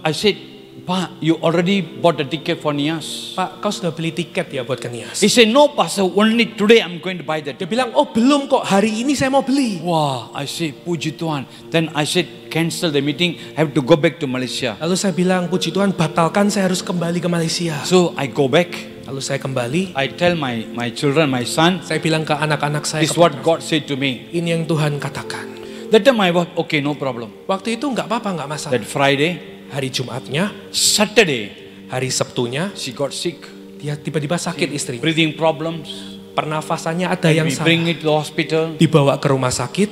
I said, Pak, you already bought the ticket for Nias? Pak, kau sudah beli tiket ya buat ke Nias? He said, no pastor, only today I'm going to buy that Dia ticket. bilang, oh belum kok, hari ini saya mau beli. Wah, I said, Puji Tuhan. Then I said, cancel the meeting, I have to go back to Malaysia. Lalu saya bilang, puji Tuhan, batalkan, saya harus kembali ke Malaysia. So I go back. Lalu saya kembali, I tell my children, my son, saya bilang ke anak-anak saya, this is what God said to me. ini yang Tuhan katakan. That time I was, okay, no problem. Waktu itu nggak apa-apa, nggak masalah. That Friday, Hari Jumatnya, Saturday, hari Sabtunya, she got sick. dia tiba-tiba sakit istrinya. Breathing problems. Pernafasannya ada yang We bring salah. it to the hospital, Dibawa ke rumah sakit,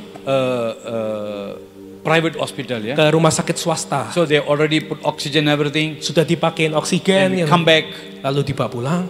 private hospital, yeah. ke rumah sakit swasta. So they already put oxygen, everything. Sudah dipakein oksigen, And we yang come back. lalu dibawa pulang.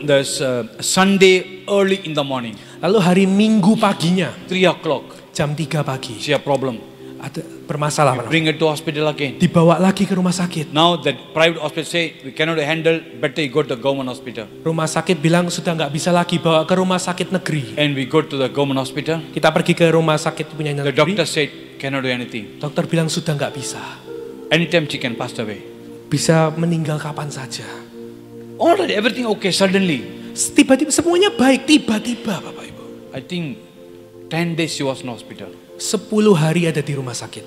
There's Sunday early in the morning, Lalu hari Minggu paginya, 3 o'clock, jam 3 pagi, she have problem. ada bermasalah. Bring her to hospital again. Dibawa lagi ke rumah sakit. Now that private hospital say we cannot handle, better you go to the government hospital. Rumah sakit bilang sudah nggak bisa lagi bawa ke rumah sakit negeri. And we go to the government hospital. Kita pergi ke rumah sakit punya The negeri. doctor said cannot do anything. Dokter bilang sudah nggak bisa. Anytime she can pass away. Bisa meninggal kapan saja. Already everything okay suddenly. Tiba-tiba semuanya baik, tiba-tiba Bapak Ibu. I think 10 days she was in hospital. 10 hari ada di rumah sakit.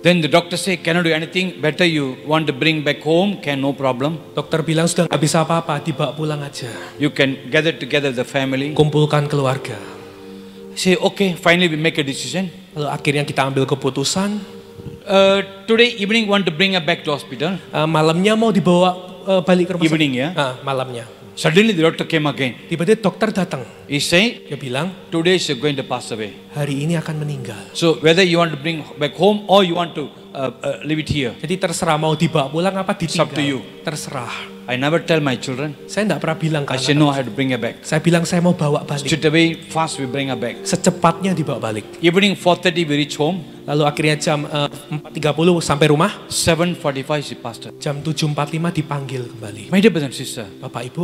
Then the doctor say cannot do anything, better you want to bring back home, can no problem. Dokter bilang sudah nggak bisa apa-apa, dibawa pulang aja. You can gather together the family. Kumpulkan keluarga. Say okay, finally we make a decision. Lalu akhirnya kita ambil keputusan. Today evening want to bring her back to hospital. Malamnya mau dibawa balik ke rumah Evening, sakit. ya? Malamnya. Suddenly the doctor came again. Tiba-tiba dokter datang. He say Dia bilang, today she's going to pass away. hari ini akan meninggal. So whether you want to bring back home or you want to leave it here. Jadi terserah mau dibawa pulang apa ditinggal. It's up to you. Terserah. I never tell my children. Saya enggak pernah bilang ke I say anak. no, I have to bring her back. Saya bilang saya mau bawa balik. Straight away, fast we bring her back. Secepatnya dibawa balik. Evening 4:30 we reach home. Lalu akhirnya jam 4.30 sampai rumah. 7:45 she passed away. Jam 7.45 dipanggil kembali. My dear brother and sister, Bapak Ibu,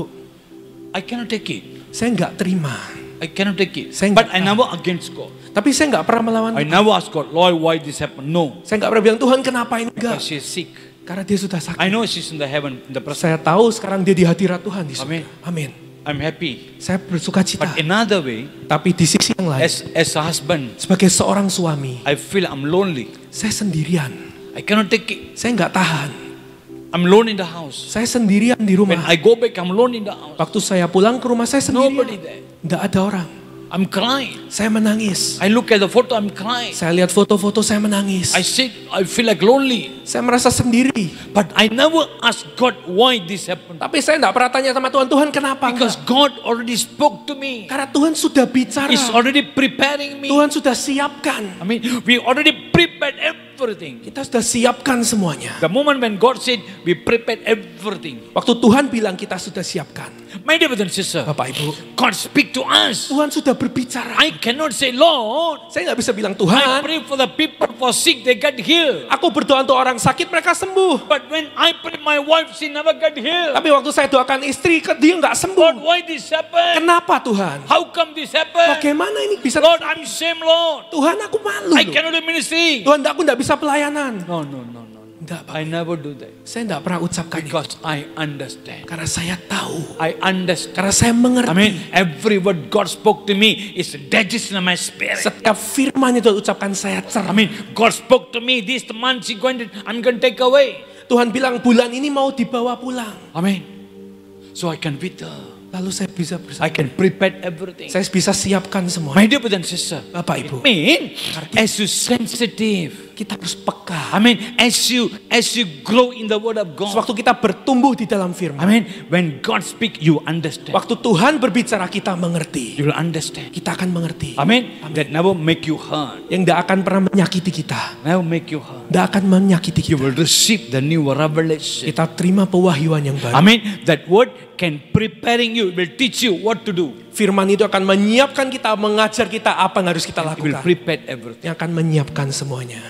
I cannot take it. saya enggak terima. I cannot take it. Saya But enggak I never against God. Tapi saya enggak pernah melawan. I never ask God, Lord, why this happened? No. Saya enggak pernah bilang, Tuhan kenapa ini enggak? Because she is sick. Karena dia sudah sakit. I know she's in the heaven, in the presence. Saya tahu sekarang dia di hadirat Tuhan di surga. Amin. Amin. I'm happy. Saya bersuka cita. But another way, Tapi di sisi yang lain, as a husband, sebagai seorang suami, I feel I'm lonely. saya sendirian. I cannot take it. Saya enggak tahan. I'm alone in the house. Saya sendirian di When rumah. I go back, I'm alone in the house. Waktu saya pulang ke rumah saya Nobody sendirian. there. Enggak ada orang. I'm crying. Saya menangis. I look at the photo, I'm crying. Saya lihat foto-foto saya menangis. I sit, I feel like lonely. Saya merasa sendiri. But I never ask God why this happened. Tapi saya enggak pernah tanya sama Tuhan, Tuhan kenapa Because enggak? God already spoke to me. Karena Tuhan sudah bicara. He's already preparing me. Tuhan sudah siapkan. I mean, we already prepared everything. Kita sudah siapkan semuanya. The moment when God said, we prepared everything. Waktu Tuhan bilang kita sudah siapkan. My dear brother and sister, Bapak Ibu, God speak to us. Tuhan sudah berbicara. I cannot say, Lord, Saya nggak bisa bilang I Tuhan, pray for the people for sick, they get healed. aku berdoa untuk orang sakit mereka sembuh. But when I pray my wife, she never get healed. Tapi waktu saya doakan istri, dia nggak Lord, sembuh. why this happened? Kenapa Tuhan? How come this happened? Bagaimana ini bisa? Lord, I'm shame, Lord. Tuhan aku malu. I loh. cannot do ministry. Tuhan aku nggak bisa pelayanan. No. Enggak, Pak. I never do that. Saya nggak pernah ucapkan itu. Because I understand. Karena saya tahu. I understand. Karena saya mengerti. I mean, every word God spoke to me is digest in my spirit. Setiap firman itu ucapkan saya I cerah. mean, God spoke to me, this month I'm going to take away. Tuhan bilang bulan ini mau dibawa pulang. I mean, so I can wither. Lalu saya bisa I can prepare everything. saya bisa siapkan semua. My dear brother and sister, Bapak Ibu, I mean, as you sensitive, kita harus peka. I mean, as you grow in the word of God, Waktu kita bertumbuh di dalam firman. I mean, when God speak, you understand. Waktu Tuhan berbicara kita mengerti. You will understand. Kita akan mengerti. I mean, that never make you hurt. Yang tidak akan pernah menyakiti kita. Never make you hurt. Tidak akan menyakiti You kita. will receive the new revelation. Kita terima pewahyuan yang I baru. mean, that word can preparing you, will teach you what to do. Firman itu akan menyiapkan kita, mengajar kita apa yang harus kita It will lakukan. prepare everything. Yang akan menyiapkan semuanya.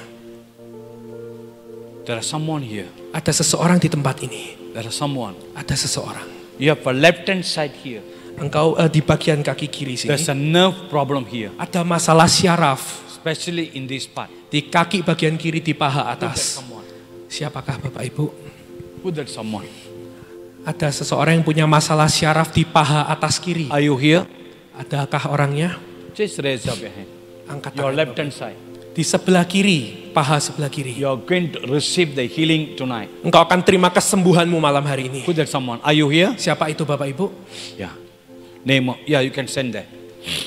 There are someone here. Ada seseorang di tempat ini. There are someone. Ada seseorang. You have a left hand side here. Engkau di bagian kaki kiri sini. There's a nerve problem here, Ada masalah syaraf. especially in this part. Di kaki bagian kiri di paha Who that atas. someone? Siapakah Bapak Ibu? Who that someone? Ada seseorang yang punya masalah syaraf di paha atas kiri. Are you here? Adakah orangnya? Just raise up your hand. Angkat Your tangan left Bapak. hand side. Di sebelah kiri, paha sebelah kiri. You are going to receive the healing tonight. Engkau akan terima kesembuhanmu malam hari ini. Who that someone? Are you here? Siapa itu Bapak Ibu? Yeah. Name of, yeah, you can send that.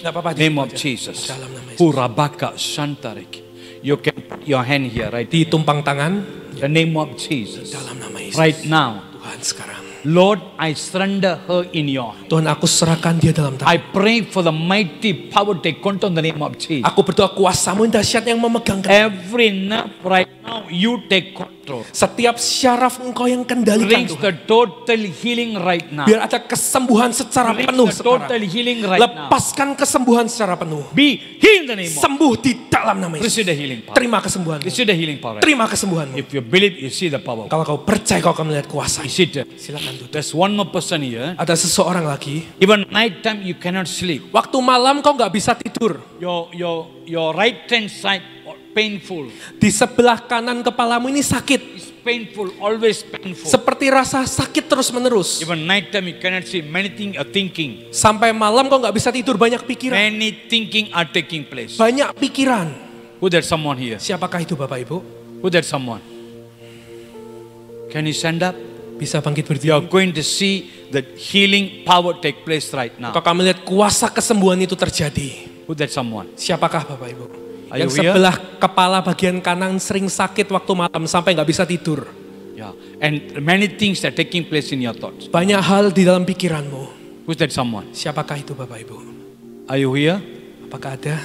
Enggak apa-apa. di Name situ of aja. Jesus. Dalam nama Yesus. Purabaka Shantarik. You can put your hand here, right? Ditumpang tangan. The name of Jesus. Dalam nama Yesus. Right now. Tuhan sekarang. Lord, I surrender her in your hand. Tuhan aku serahkan dia dalam tangan. I pray for the mighty power take control in the name of Jesus. Aku berdoa kuasamu yang dahsyat yang memegang. Every nerve right now, you take control. control. Setiap syaraf engkau yang kendalikan Brings Tuhan. the total healing right now. Biar ada kesembuhan secara Brings penuh the sekarang. total healing right now. Lepaskan kesembuhan secara penuh. Be healed in the name of. Sembuh di dalam nama Yesus. Receive the healing power. Terima kesembuhanmu. Receive the healing power. Terima kesembuhanmu. If you believe, you see the power. Kalau kau percaya kau akan melihat kuasa. You see it. Silakan duduk. There's one more person here. Ada seseorang lagi. Even night time you cannot sleep. Waktu malam kau nggak bisa tidur. Your right hand side painful. Di sebelah kanan kepalamu ini sakit. It's painful, always painful. Seperti rasa sakit terus menerus. Even night time you cannot see. Many things are thinking. Sampai malam kau nggak bisa tidur, banyak pikiran. Many thinking are taking place. Banyak pikiran. Who there someone here? Siapakah itu Bapak Ibu? Who there someone? Can you stand up? Bisa bangkit You are berdiri. going to see the healing power take place right now. Kau akan melihat kuasa kesembuhan itu terjadi. Who there someone? Siapakah Bapak Ibu? Are Yang you here? sebelah kepala bagian kanan sering sakit waktu malam sampai nggak bisa tidur. Yeah. And many things are taking place in your thoughts. Banyak hal di dalam pikiranmu. Who's that someone? Siapakah itu Bapak Ibu? Are you here? Apakah ada?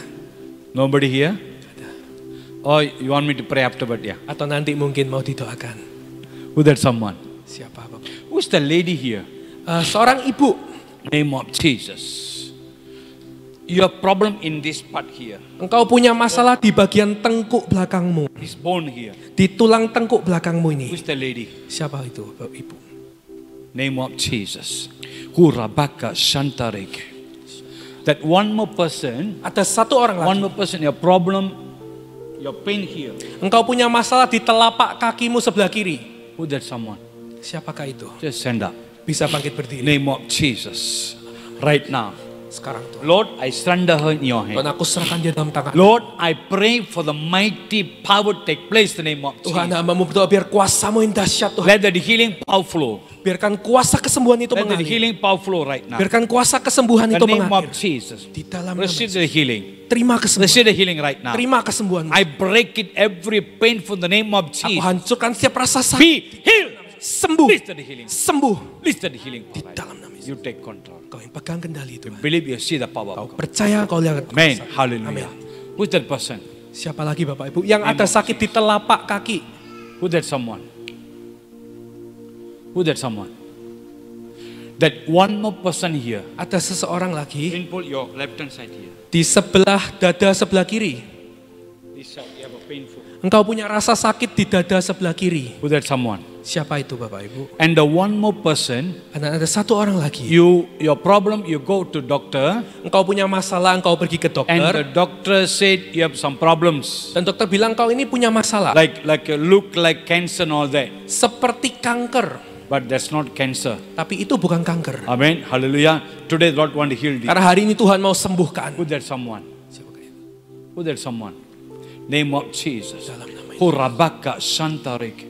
Nobody here? Oh, you want me to pray afterward? Yeah. Atau nanti mungkin mau didoakan? Who's that someone? Siapa Bapak? Who's the lady here? Seorang ibu. Name of Jesus. Your problem in this part here. Engkau punya masalah di bagian tengkuk belakangmu. This bone here. Di tulang tengkuk belakangmu ini. Who's the lady? Siapa itu Bapak Ibu? Name of Jesus. Hurabaka Shantareke. That one more person, Ada satu orang one lagi. more person, your problem, your pain here. Engkau punya masalah di telapak kakimu sebelah kiri. Who's that someone? Siapakah itu? Just stand up. Bisa bangkit berdiri. Name of Jesus. Right now. Sekarang Tuhan. Lord, I surrender her in your Tuhan, hand. aku serahkan dia dalam tangan. Lord, I pray for the mighty power take place in the name of Tuhan, Jesus. hambamu berdoa biar kuasamu yang dahsyat Tuhan. Let the healing power flow. Biarkan kuasa kesembuhan itu Let the mengalir. healing power flow right now. Biarkan kuasa kesembuhan In itu the name of mengalir. Jesus. Di dalam nama Receive Yesus. the healing. Terima kesembuhan. Receive the healing right now. Terima kesembuhan. I break it every pain from the name of Aku Jesus. hancurkan setiap rasa sakit. Be healed. Sembuh. Listen the healing. Sembuh. Listen the healing Di power. dalam nama Yesus. You take control. Kau yang pegang kendali Tuhan. Believe you see the power. Kau of God. percaya kau lihat Amen. kuasa. Hallelujah. Amin. Who's that person? Siapa lagi Bapak Ibu? Yang ada sakit di telapak kaki. Who's that someone? Who's that someone? That one more person here. Ada seseorang lagi Painful your left hand side here. di sebelah dada sebelah kiri. This side you have a painful. Engkau punya rasa sakit di dada sebelah kiri. Who's that someone? Siapa itu Bapak Ibu? And the one more person, Ada satu orang lagi. your problem, you go to doctor, Engkau punya masalah, engkau pergi ke and the dokter. doctor said you have some problems, Dan dokter bilang kau ini punya masalah. like you look like cancer and all that, Seperti kanker. but that's not cancer. Tapi itu bukan kanker. Amen. Hallelujah. Today the Lord want to heal you. Karena hari ini Tuhan mau sembuhkan. Who's that someone? Siapakah itu? Who's that someone? Name of Jesus. Dalam nama Yesus. Hurabaka Shantareke.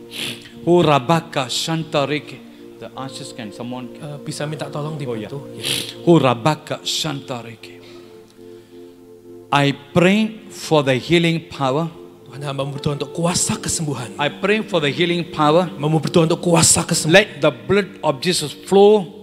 Hurabaka Shantareke. The answers can someone. Bisa minta tolong dibantu. Ya. Hurabaka Shantareke. I pray for the healing power. Tuhan hamba berdoa untuk kuasa kesembuhan. I pray for the healing power. Mau berdoa untuk kuasa kesembuhan. Let the blood of Jesus flow.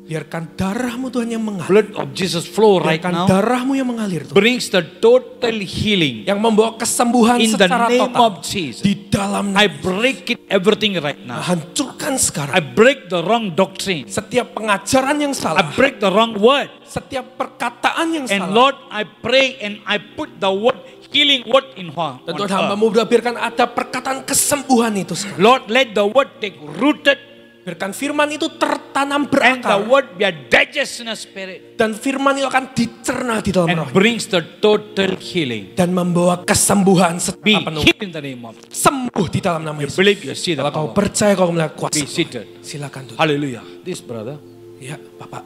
Biarkan darahmu Tuhan yang mengalir. Blood of Jesus flow right Biarkan now. darahmu yang mengalir Tuhan. Brings the total healing Yang membawa kesembuhan in the secara name total. of Jesus. Di dalam I nama break it everything right now. hancurkan I sekarang. break the wrong doctrine. Setiap pengajaran yang I salah. break the wrong word. Setiap perkataan yang And salah. Lord, I pray and I put the word, healing word in her. Dan on Tuhan her. hambamu berdoa biarkan ada perkataan kesembuhan itu sekarang. Lord, let the word take rooted Biarkan firman itu tertanam and the berakar. word be a digest in a spirit Dan firman itu akan dicerna di dalam and roh. brings the total healing. Dan membawa kesembuhan Be secara penuh. healed in the name of Jesus. Sembuh di dalam nama Yesus. Believe you see the Kalau kau power. percaya kau melihat kuasa. Be seated. Silakan duduk. Hallelujah. This brother, Ya, Bapak.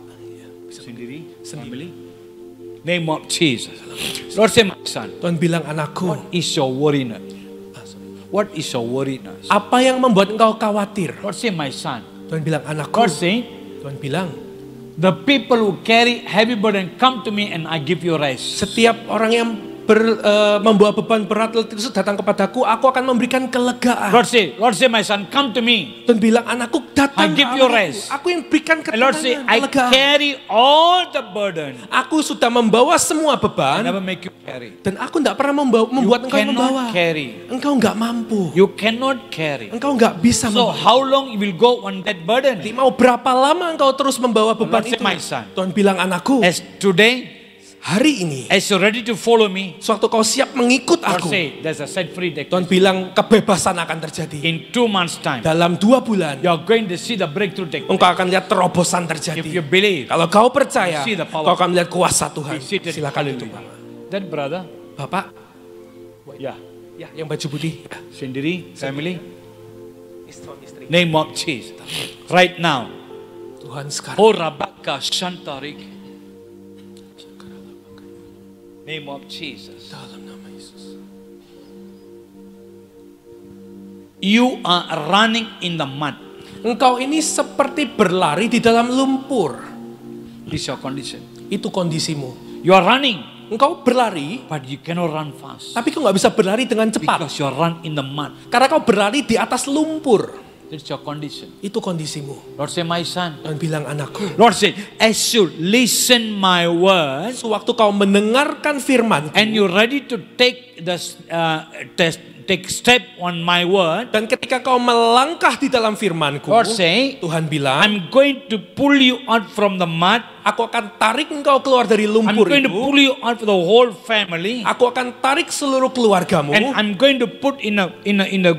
sendiri, family. Name of Jesus. Lord say, my son, Tuhan bilang anakku, is your worriness? What is your worriness? apa yang membuat engkau khawatir? Lord say, my son. Tuhan bilang anakku. God say, Tuhan bilang, the people who carry heavy burden come to me and I give you rest. setiap orang yang membawa beban berat itu datang kepadaku, aku akan memberikan kelegaan. Lord say, my son, come to me. Dan bilang, anakku datang. I give you rest. Aku yang berikan And Lord say, ketenangan, I kelegaan. carry all the burden. Aku sudah membawa semua I beban. never make you carry. Dan aku tidak pernah membuat engkau membawa. Carry. Engkau nggak mampu. You cannot carry. Engkau nggak bisa So membawa. how long you will go on that burden? Mau berapa lama engkau terus membawa beban Lord say, itu? my son. Tuhan bilang, anakku, As today, hari ini, as you're ready to follow me, sewaktu kau siap mengikut Lord aku, say, there's a set free day. Tuhan bilang kebebasan akan terjadi. In 2 months' time, Dalam 2 bulan, you're going to see the breakthrough take place. engkau akan lihat terobosan If you terjadi. believe, Kalau kau percaya, See the power. kau akan melihat kuasa Tuhan. be seated. Silakan duduk, Hallelujah. Bapak. That brother, Bapak, yeah, ya, yang baju putih. Ya. sendiri, family, Istri. name of Jesus. Right now, Tuhan sekarang. Oh Rabaka Shantarik. Name of Jesus. Dalam nama Yesus. You are running in the mud. Engkau ini seperti berlari di dalam lumpur. This is your condition. Itu kondisimu. You are running, Engkau berlari, but you cannot run fast tapi kau nggak bisa berlari dengan cepat. because you are run in the mud. Karena kau berlari di atas lumpur. That's your condition. Itu kondisimu. Lord say, my son. Tuhan bilang, anakku, Lord say, as you listen my words sewaktu kau mendengarkan firman and you're ready to take the take step on my word, dan ketika kau melangkah di dalam firmanku, Lord say, Tuhan bilang, I'm going to pull you out from the mud. aku akan tarik engkau keluar dari I'm lumpur going to itu. pull you out for the whole family, Aku akan tarik seluruh keluargamu, and I'm going to put in a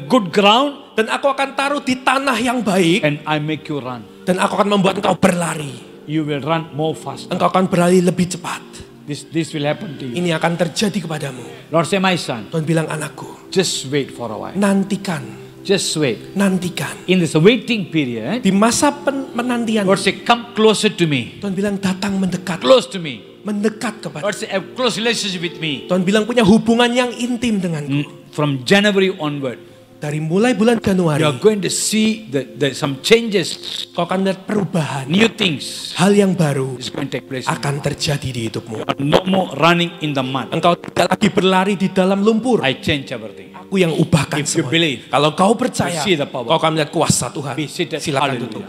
good ground, dan aku akan taruh di tanah yang baik, and I make you run. dan aku akan membuat engkau berlari. You will run more fast. Engkau akan berlari lebih cepat. This will happen to you. Ini akan terjadi kepadamu. Lord say, my son, Tuhan bilang, anakku, just wait for a while. nantikan, Just wait. nantikan. In this waiting period, Di masa penantian, Lord say, come closer to me. Tuhan bilang, datang mendekat, Close to me. mendekat kepada. Lord say, have close relationship with me. Tuhan bilang punya hubungan yang intim denganku. From January onward, Dari mulai bulan Januari, you are going to see some changes, kau akan lihat perubahan, new things hal yang baru is going to take place. akan terjadi di hidupmu. No more running in the mud. Engkau tidak lagi berlari di dalam lumpur. I change everything. Aku yang ubahkan If you semua. believe, Kalau kau percaya, you see the power. kau akan melihat kuasa Tuhan. Be seated. Silakan Hallelujah. duduk.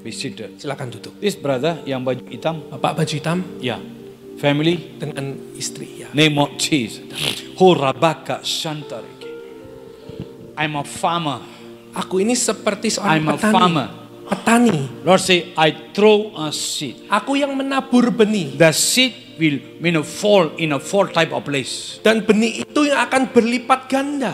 Be seated. Silakan duduk. This brother yang baju hitam, Bapak baju hitam yeah, family, dengan istri. Ya. name of Jesus. Ho Rabaka Shantariki. I'm a farmer. Aku ini seperti seorang I'm a petani. farmer. Petani. Lord say, I throw a seed. Aku yang menabur benih. The seed will fall in a four type of place. Dan benih itu yang akan berlipat ganda.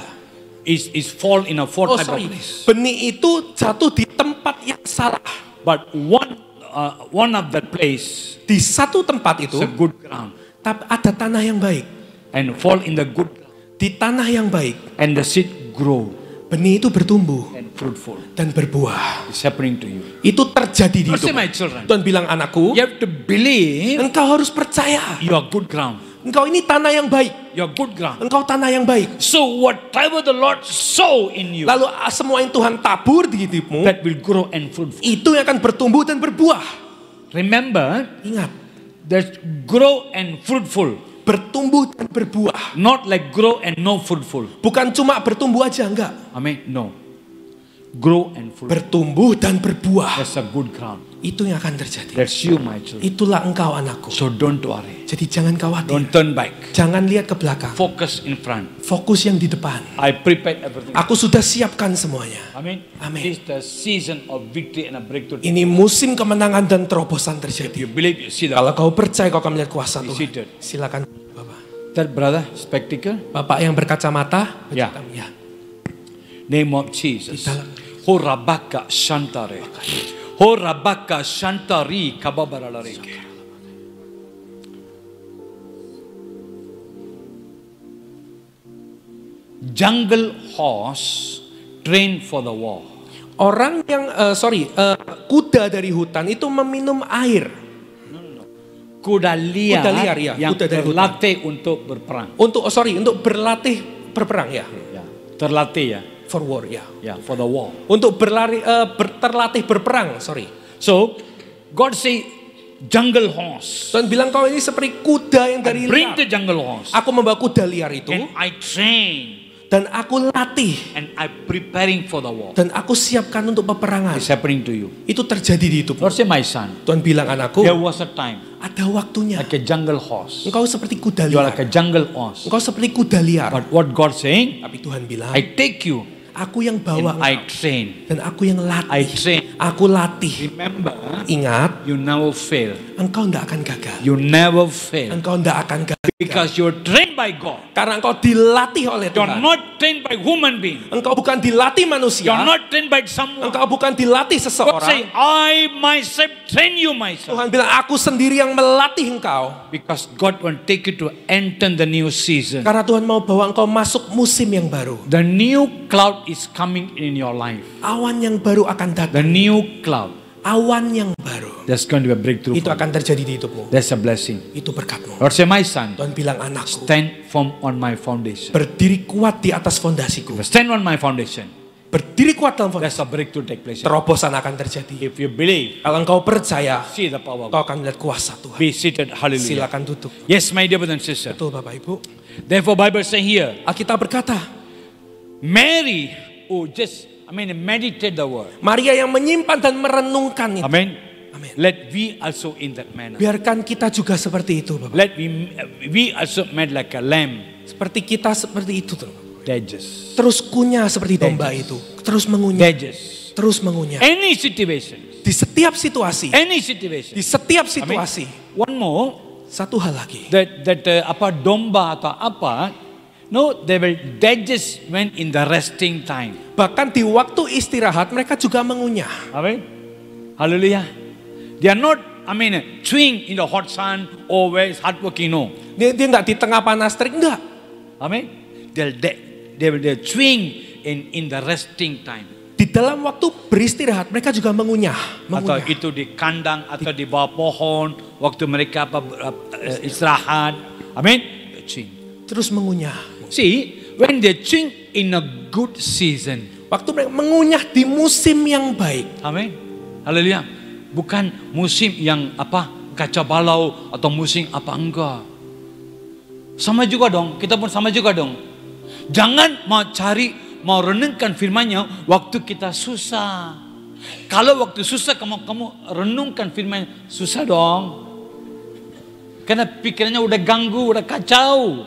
Is fall in a four type of place. Benih itu jatuh di tempat yang salah. But one of that place Di satu tempat itu, is a good ground tapi ada tanah yang baik. and fall in the good ground, Di tanah yang baik, and the seed grow benih itu bertumbuh and fruitful. dan berbuah. It's happening to you. Itu terjadi di Lord say, hidupmu. my children, Tuhan bilang, anakku, you have to believe engkau harus percaya. you are good ground. Engkau ini tanah yang baik. You are good ground. Engkau tanah yang baik. So whatever the Lord sow in you, Lalu semua yang Tuhan tabur di hidupmu, that will grow and fruitful. itu yang akan bertumbuh dan berbuah. Remember, Ingat, that grow and fruitful, bertumbuh dan berbuah. not like grow and no fruitful. Bukan cuma bertumbuh aja, enggak. Amen. No. Grow and fruitful. Bertumbuh dan berbuah. That's a good ground. Itu yang akan terjadi. That's you, my children. Itulah engkau, anakku. So don't worry. Jadi jangan khawatir. Don't turn back. Jangan lihat ke belakang. Focus in front. Fokus yang di depan. I prepared everything. Aku sudah siapkan semuanya. Amen. Amen. This is the season of victory and a breakthrough. Ini musim kemenangan dan terobosan If terjadi. you believe, you see that. Kalau kau percaya, kau akan melihat kuasa Be Tuhan. seated. Silakan, Bapak. That brother, spectacle, Bapak yang berkacamata. Ya. Ya. name of Jesus. Di dalam. Ho Rabaka Shantare. Ho Rabaka Shantari Kababaralare. Jungle horse trained for the war. Orang yang, kuda dari hutan itu meminum air. Kuda liar, Kuda liar, ya. yang Kuda dari terlatih untuk berperang. Untuk berlatih berperang, ya. Ya, terlatih ya. For war, ya. Ya, for the war. Untuk terlatih berperang, So, God say, jungle horse. Tuhan bilang kau ini seperti kuda yang dari Bring liar. the jungle horse. Aku membawa kuda liar itu And I train. dan aku latih And I'm preparing for the war. dan aku siapkan untuk peperangan. It's happening to you. Itu terjadi di hidupmu. Lord say, my son, Tuhan bilang, anakku, there was a time ada waktunya. like a jungle horse. Engkau seperti kuda You are liar. like a jungle horse. Engkau seperti kuda liar. But what God saying, Tapi Tuhan bilang, I take you aku yang bawa and I engkau train. dan aku yang I latih. train. Aku latih. Remember, Ingat, you never fail. engkau tidak akan gagal. You never fail. Engkau tidak akan gagal. Because you're trained by God. Karena engkau dilatih oleh You're Tuhan. not trained by human being. Engkau bukan dilatih You're manusia. not trained by someone. Engkau bukan dilatih God seseorang. say, I myself train you, my son. Tuhan bilang, aku sendiri yang melatih engkau. Because God will take you to enter the new season. Karena Tuhan mau bawa engkau masuk musim yang baru. The new cloud is coming in your life. Awan yang baru akan datang. The new cloud. Awan yang baru. There's going to be a breakthrough. Itu for you. akan terjadi di hidupmu. That's a blessing. Itu berkatmu. Lord say, my son, Tuhan bilang, anakku, stand firm on my foundation. berdiri kuat di atas fondasiku. Stand on my foundation. Berdiri kuat dalam fondasi. That's a breakthrough take place. Terobosan akan terjadi. If you believe, Kalau engkau percaya, see the power of kau God. akan melihat kuasa Tuhan. Be seated. Hallelujah. Silakan duduk. Yes, my dear brothers and sisters. Betul Bapak Ibu. Therefore, Bible say here, Alkitab berkata, Mary, who meditate the word. Maria yang menyimpan dan merenungkan itu. Amen. Amin. Let we also in that manner. Biarkan kita juga seperti itu, Bapak. Let we also made like a lamb. Seperti kita seperti itu tuh. Digest. Terus kunyah seperti domba itu. Terus mengunyah. Digest. Terus mengunyah. Any situation. Di setiap situasi. Any situation. Di setiap Amen. situasi. One more. Satu hal lagi. That apa domba atau apa, no, they will digest when in the resting time. Bahkan di waktu istirahat mereka juga mengunyah. Amen. Hallelujah. They are not, chewing in the hot sun or where it's hard working. No. Dia nggak di tengah panas terik, enggak. Amen. They're chewing in the resting time. Di dalam waktu beristirahat mereka juga mengunyah. Atau itu di kandang atau di bawah pohon waktu mereka istirahat. Amen. They're chewing. Terus mengunyah. See, when they're chewing in a good season. Waktu mereka mengunyah di musim yang baik. Amin. Haleluya. Bukan musim yang kacau balau atau musim enggak. Sama juga dong, kita pun sama juga dong. Jangan mau renungkan firman-Nya waktu kita susah. Kalau waktu susah kamu renungkan firman, susah dong. Karena pikirannya udah ganggu, udah kacau.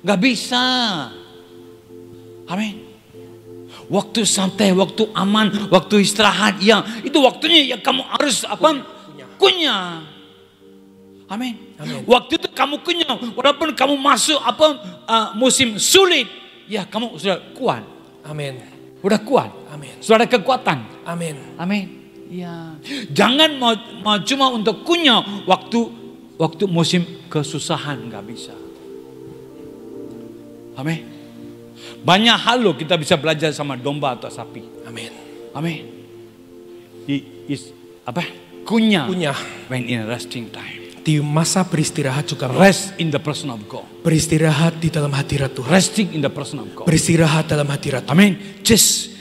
Gak bisa. Amin. Waktu santai, waktu aman, waktu istirahat, ya itu waktunya ya kamu harus kunyah. Amin. Waktu itu kamu kunyah, walaupun kamu masuk musim sulit, ya kamu sudah kuat. Amin. Udah kuat. Amin. Sudah ada kekuatan. Amin. Amin. Ya. Jangan mau cuma untuk kunyah waktu musim kesusahan, nggak bisa. Amin. Banyak hal loh kita bisa belajar sama domba atau sapi. Amin. Amin. Kunyah. Kunyah. When in resting time. Di masa beristirahat juga. Rest in the person of God. Beristirahat di dalam hadirat Tuhan. Resting in the person of God. Beristirahat dalam hadirat Tuhan. Amin. Just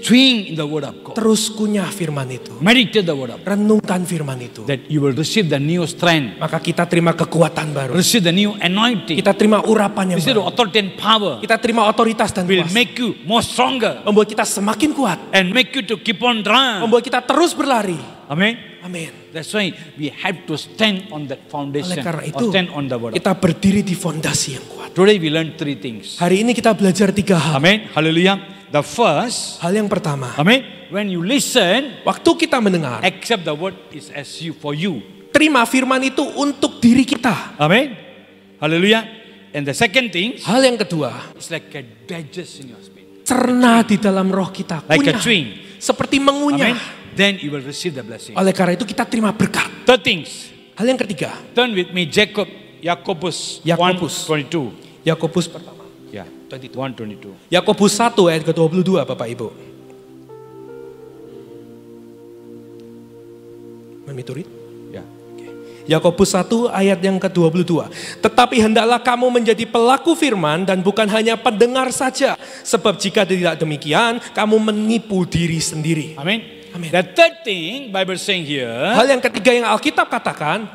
chewing in the word of God. Terus kunyah firman itu. Meditate the word of God. Renungkan firman itu. That you will receive the new strength. Maka kita terima kekuatan baru. Receive the new anointing. Kita terima urapan yang Receive the baru. authority and power. Kita terima otoritas dan Will kuasa. make you more stronger. Membuat kita semakin kuat. And make you to keep on running. Membuat kita terus berlari. Amen. Amin. That's why we have to stand on that foundation. Oleh karena Or itu, stand on the word of God. kita berdiri di fondasi yang kuat. Today we learn 3 things. Hari ini kita belajar 3 hal. Amen. Hallelujah. The first, Hal yang pertama, amen. When you listen, waktu kita mendengar, accept the word is as you for you. terima firman itu untuk diri kita. Amen. Hallelujah. And the second thing, Hal yang kedua, it's like a digest in your spirit. cerna di dalam roh kita. Like a Kunyah. chewing. Seperti Amen. mengunyah. Then you will receive the blessing. Oleh karena itu kita terima berkat. Third things, Hal yang ketiga, turn with me Yakobus Yakobus. 1:22. Yakobus pertama. Yeah, 1:22. Yakobus 1 ayat ke-22 Bapak Ibu. Let me to read. Yeah. Yakobus 1 ayat yang ke-22. Tetapi hendaklah kamu menjadi pelaku firman dan bukan hanya pendengar saja. Sebab jika tidak demikian, kamu menipu diri sendiri. Amen. Amin. The third thing Bible saying here, Hal yang ketiga yang Alkitab katakan,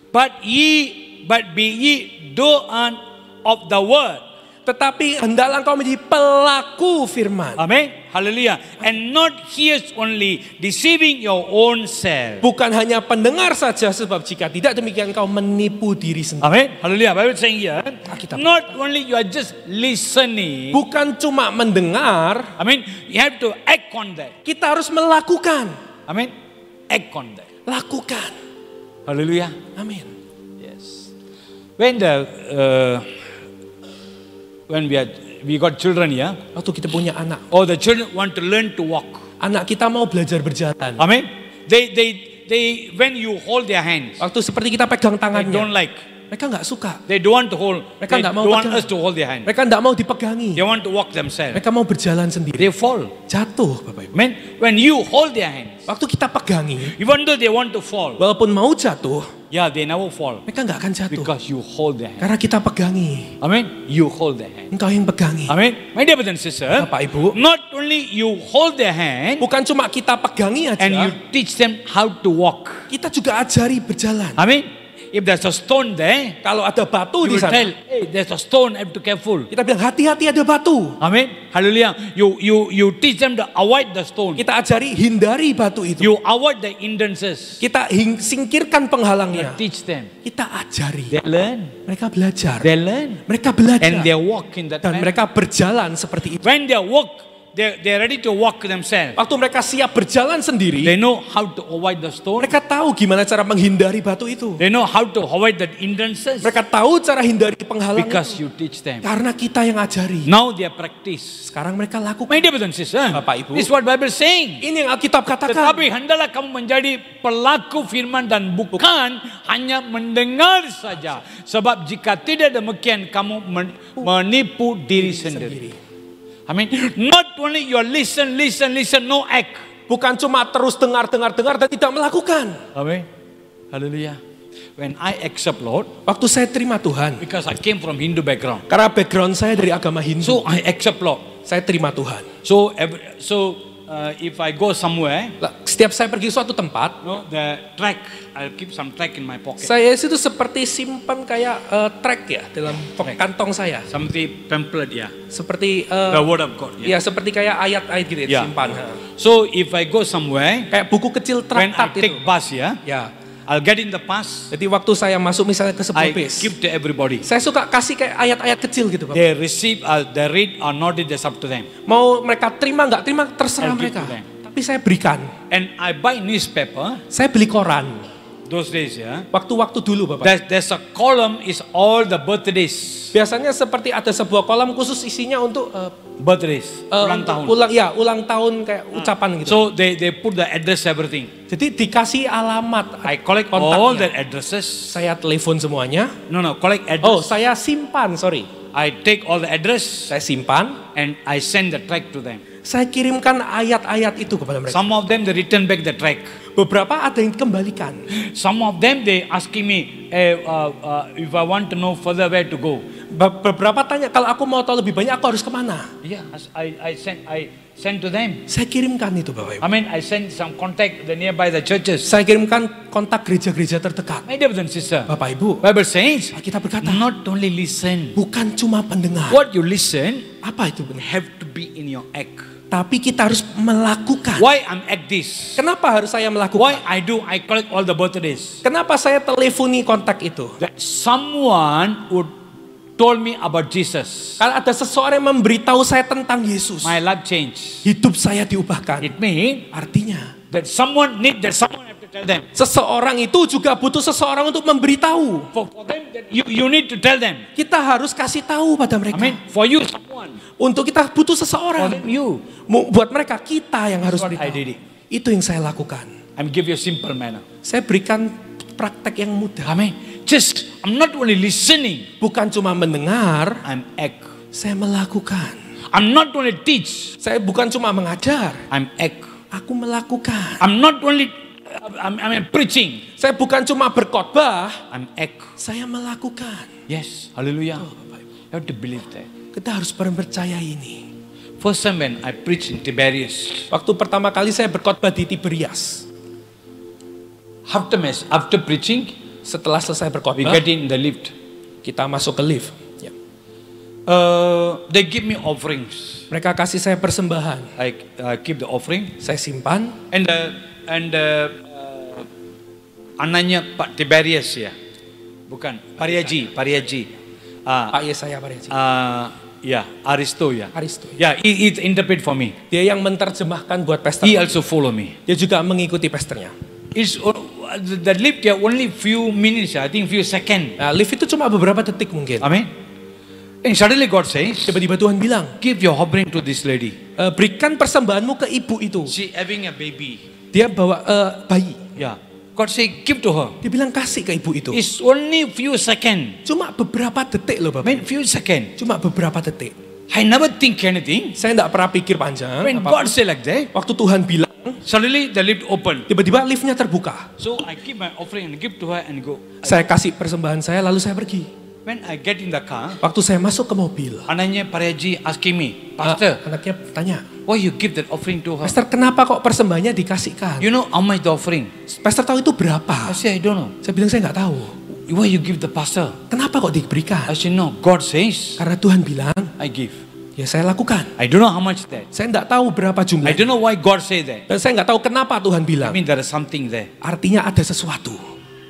but be ye doers of the word. tetapi hendaklah engkau menjadi pelaku firman. Amen. Hallelujah. And not hearers only, deceiving your own self. Bukan hanya pendengar saja, sebab jika tidak demikian engkau menipu diri sendiri. Amen. Hallelujah. Bible saying here, Alkitab. not only you are just listening. Bukan cuma mendengar, I mean, you have to act on that. kita harus melakukan. Amen. Act on that. Lakukan. Hallelujah. Amin. Yes. When we got children here, Waktu kita punya anak, the children want to learn to walk. anak kita mau belajar berjalan. Amen. They when you hold their hands, Waktu seperti kita pegang they tangannya, don't like. mereka nggak suka. They don't want to hold. Mereka They nggak mau don't want pegang. us to hold their hand. Mereka nggak mau dipegangi. They want to walk themselves. Mereka mau berjalan sendiri. They fall. Jatuh, Bapak Ibu. Amen. When you hold their hands, Waktu kita pegangi, even though they want to fall, walaupun mau jatuh, they never fall mereka nggak akan jatuh. because you hold their hand. Karena kita pegangi. Amen. You hold their hand. Engkau yang pegangi. Amen. My dear brothers and sisters, Bapak Ibu, not only you hold their hand bukan cuma kita pegangi aja, and you teach them how to walk. kita juga ajari berjalan. Amen. If there's a stone there, Kalau ada batu you di will sana, tell, hey, there's a stone, have to careful. kita bilang hati-hati ada batu. Amen. Hallelujah. You teach them to avoid the stone. Kita ajari hindari batu itu. You avoid the hindrances. Kita singkirkan penghalangnya. Teach them. Kita ajari. They learn. Mereka belajar. They learn. Mereka belajar. And they walk in that Dan manner. mereka berjalan seperti itu. When they walk, they're ready to walk themselves. Waktu mereka siap berjalan sendiri, They know how to avoid the stone. mereka tahu gimana cara menghindari batu itu. They know how to avoid the hindrances. Mereka tahu cara hindari penghalang Because itu. you teach them. Karena kita yang ajari. Now they practice. Sekarang mereka lakukan. My dear brothers and sisters, Bapak, Ibu. this is what Bible is saying. Ini yang Alkitab katakan. Tetapi hendaklah kamu menjadi pelaku firman dan bukan hanya mendengar saja. Sebab jika tidak demikian kamu menipu diri sendiri. I mean, not only you listen, no act. Bukan cuma terus dengar dan tidak melakukan. Amen. Hallelujah. When I accept Lord, Waktu saya terima Tuhan, because I came from Hindu background, karena background saya dari agama Hindu, so I accept Lord. saya terima Tuhan. So if I go somewhere, Setiap saya pergi suatu tempat, the track, I'll keep some track in my pocket. saya itu seperti simpan kayak track ya dalam kantong saya. Something pamphlet, yeah. Seperti The word of God. Yeah. ya seperti kayak ayat-ayat gitu ya, Yeah. simpan. So if I go somewhere, Kayak buku kecil when I traktat itu. take bus, yeah, Ya. I'll get in the bus. Jadi waktu saya masuk misalnya ke sebuah I bis, give to everybody. saya suka kasih kayak ayat-ayat kecil gitu, Bapak. They receive, they read or not read, that's up to them. Mau mereka terima nggak terima terserah I'll give mereka. to them. Tapi saya berikan. And I buy newspaper Saya beli koran. those days, yeah. Waktu-waktu dulu, Bapak. There's a column is all the birthdays, Biasanya seperti ada sebuah kolam khusus isinya untuk birthdays, ulang untuk tahun. ulang tahun kayak ucapan gitu. So they put the address, everything. Jadi dikasih alamat. I collect kontaknya. all the addresses. Saya telepon semuanya. No, collect address. Oh, saya simpan, sorry. I take all the address Saya simpan. and I send the track to them. Saya kirimkan ayat-ayat itu kepada mereka. Some of them they return back the track. Beberapa ada yang dikembalikan. Some of them they asking me if I want to know further where to go. Beberapa tanya, kalau aku mau tahu lebih banyak, aku harus kemana? Yeah, I send to them. Saya kirimkan itu, Bapak Ibu. I mean, I send some contact the nearby the churches. Saya kirimkan kontak gereja-gereja terdekat. My dear brothers and sisters, Bapak Ibu, Bible says, kita berkata, not only listen. bukan cuma pendengar. What you listen Apa itu benar? have to be in your act. Tapi kita harus melakukan. Why I'm act this? Kenapa harus saya melakukan? Why I collect all the birthdays? Kenapa saya telefoni kontak itu? That someone would told me about Jesus. Kalau ada seseorang yang memberitahu saya tentang Yesus, My life changed. hidup saya diubahkan. It means Artinya, that someone have to tell them. seseorang itu juga butuh seseorang untuk memberitahu. For them, that you need to tell them. Kita harus kasih tahu pada I mereka. mean, for you, someone. Untuk kita butuh For seseorang. them, you. Buat mereka, kita yang harus That's what I beritahu. did it. Itu yang saya lakukan. I'm give you a simple manner. Saya berikan praktek yang mudah. I mean, I'm not only listening. Bukan cuma mendengar, I'm act. saya melakukan. I'm not only teach. Saya bukan cuma mengajar, I'm act. aku melakukan. I'm not only I'm preaching. Saya bukan cuma berkhotbah, I'm act. saya melakukan. Yes, hallelujah. You have to believe that. Kita harus percaya ini. First time when I preached in Tiberias, Waktu pertama kali saya berkhotbah di Tiberias. after preaching, Setelah selesai we berkhotbah, get in the lift. kita masuk ke lift. Ya. They give me offerings. Mereka kasih saya persembahan. I keep the offering. Saya simpan. And anaknya Pak Tiberias ya, bukan Pariaji. Pak Yesaya Pariaji. Ya, Aristo ya. Aristo. Yeah, he interpret for me. Dia yang menerjemahkan buat pester. He also follow me. Dia juga mengikuti pesternya. It's the lift ya only few minutes, I think few second. Nah, lift itu cuma beberapa detik mungkin. Amen. And suddenly God says, Tiba-tiba Tuhan bilang, give your offering to this lady. berikan persembahanmu ke ibu itu. She having a baby. Dia bawa bayi. Yeah. God say give to her. Dia bilang kasih ke ibu itu. It's only few second. Cuma beberapa detik loh I Bapak. mean few second. Cuma beberapa detik. I never think anything. Saya enggak pernah pikir panjang. When apapun. God say like that, Waktu Tuhan bilang, suddenly the lift open. tiba-tiba liftnya terbuka. So I keep my offering and give to her and go. Saya kasih persembahan saya lalu saya pergi. When I get in the car, Waktu saya masuk ke mobil, anaknya Pariaji asking me, Pastor, anaknya tanya, why you give that offering to her? Pastor kenapa kok persembahannya dikasihkan? You know how much the offering? Pastor tahu itu I berapa? say I don't know. Saya bilang saya nggak tahu. Why you give the pastor? Kenapa kok diberikan? I say no. God says Karena Tuhan bilang, I give. ya saya lakukan. I don't know how much that. Saya nggak tahu berapa I jumlahnya. don't know why God say that. Dan saya nggak tahu kenapa Tuhan I bilang. mean there is something there. Artinya ada sesuatu.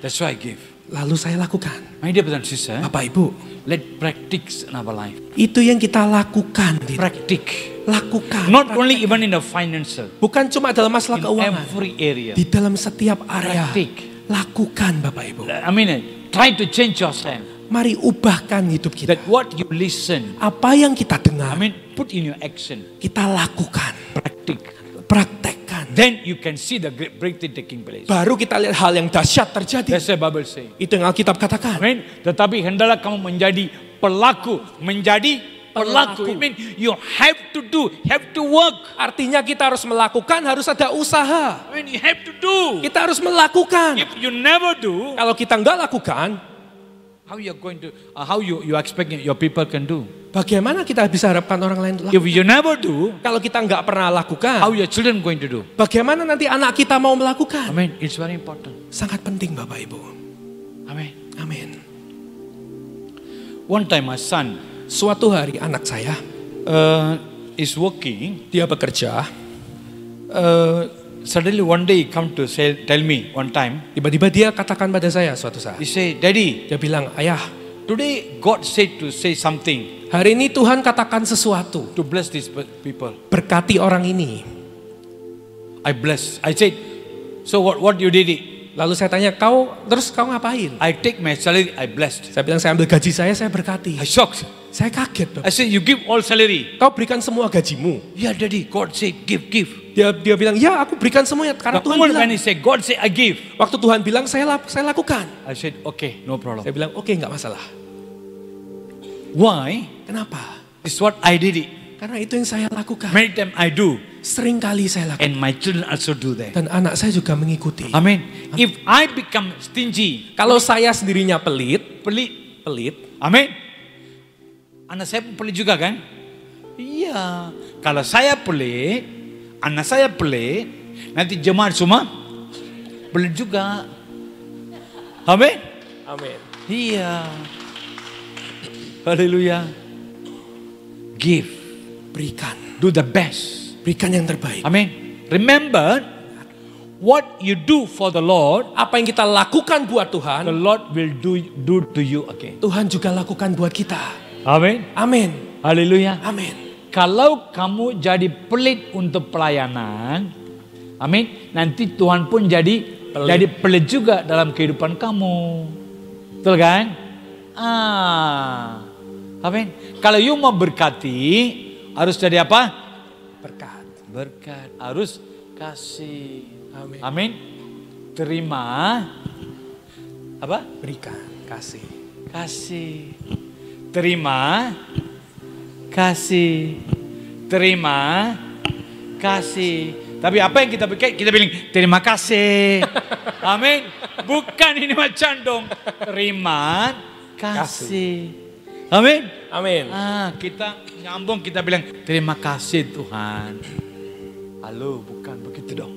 That's why I give. Lalu saya lakukan. My dear brother and sister, Bapak Ibu, let practice in our life. itu yang kita lakukan. Practice. Lakukan. Not only even in the financial. Bukan cuma dalam masalah In keuangan. every area. Di dalam setiap area. Practice. Lakukan Bapak Ibu. I mean, try to change yourself. Mari ubahkan hidup kita. That what you listen, Apa yang kita dengar, I mean, put in your action. kita lakukan. Practice. Praktekkan. Then you can see the great breakthrough taking place. Baru kita lihat hal yang dahsyat terjadi. That's what Bible say. Itu yang Alkitab katakan. Amen. Tetapi hendaklah kamu menjadi pelaku, menjadi pelaku. Pelaku. I mean, you have to do, have to work. Artinya kita harus melakukan, harus ada usaha. I mean, you have to do. Kita harus melakukan. If you never do, Kalau kita nggak lakukan, how you are going to, how you expect your people can do? bagaimana kita bisa harapkan orang lain lakukan? If you never do, Kalau kita nggak pernah how lakukan, your children going to do? bagaimana nanti anak kita mau I melakukan? mean, it's very important. Sangat penting Bapak Ibu. Amen. Amin. One time my son Suatu hari anak saya, is working. dia bekerja, Suddenly one day he come to tell me one time. tiba-tiba dia katakan pada saya suatu saat. He say, Daddy, Dia bilang, ayah, today God said to say something hari ini Tuhan katakan sesuatu. to bless these people. Berkati orang ini. I bless. I said, so what you did it? Lalu saya tanya, kau ngapain? I take my salary, I blessed. Saya bilang, saya ambil gaji saya berkati. I shocked. Saya kaget. Bapak. I said, you give all salary. Kau berikan semua gajimu. Yeah, Daddy, God said give. Dia bilang, ya aku berikan semuanya. Karena The Tuhan moment bilang. when he said, God said I give. Waktu Tuhan bilang, saya lakukan. I said, okay, no problem. Saya bilang, oke, nggak masalah. Why? Kenapa? It's what I did it. Karena itu yang saya lakukan. Many times I do. Sering kali saya lakukan. And my children also do that. Dan anak saya juga mengikuti. Amen. If I become stingy, Kalau saya sendirinya pelit, pelit. Amen. Anak saya pun pelit juga kan? Iya. Kalau saya pelit, anak saya pelit, nanti jemaat semua pelit juga. Amen. amin. Iya. Haleluya. Give. Berikan. Do the best. Berikan yang terbaik. Amen. Remember, what you do for the Lord, Apa yang kita lakukan buat the Tuhan, Lord will do to you again. Tuhan juga lakukan buat kita. Amen. Amin. Haleluya. Amin. Kalau kamu jadi pelit untuk pelayanan, amin, nanti Tuhan pun jadi pelit juga dalam kehidupan kamu. Betul kan? Amin. Kalau you mau berkati, harus jadi apa? Berkat. Harus kasih. Amin. Amin. Terima. Apa? Berikan. Kasih. Kasih. Terima. Kasih. Terima. Kasih. Tapi apa yang kita bikin? Kita bilang terima kasih. Amin. Bukan ini macam dong. Terima kasih. Amin. Amin. Kita nyambung, kita bilang terima kasih Tuhan. Halo, bukan begitu dong.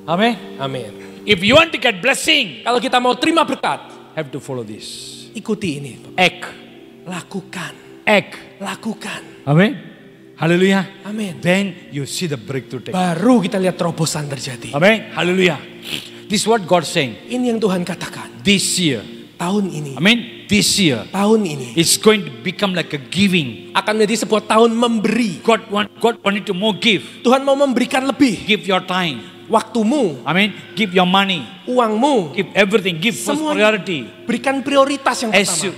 Amin. Amin. If you want to get blessing, Kalau kita mau terima berkat, have to follow this. ikuti ini. Act. Lakukan. Act. Lakukan. Amin. Haleluya. Amin. Then you see the breakthrough take. Baru kita lihat terobosan terjadi. Amin. Haleluya. This is what God saying. Ini yang Tuhan katakan. This year. Tahun ini. Amin. This year. Tahun ini. It's going to become like a giving. Akan menjadi sebuah tahun memberi. God wanted to more give. Tuhan mau memberikan lebih. Give your time. Waktumu. Amin. Give your money. Uangmu. Give everything. Give first Semuanya. priority. Berikan prioritas yang pertama.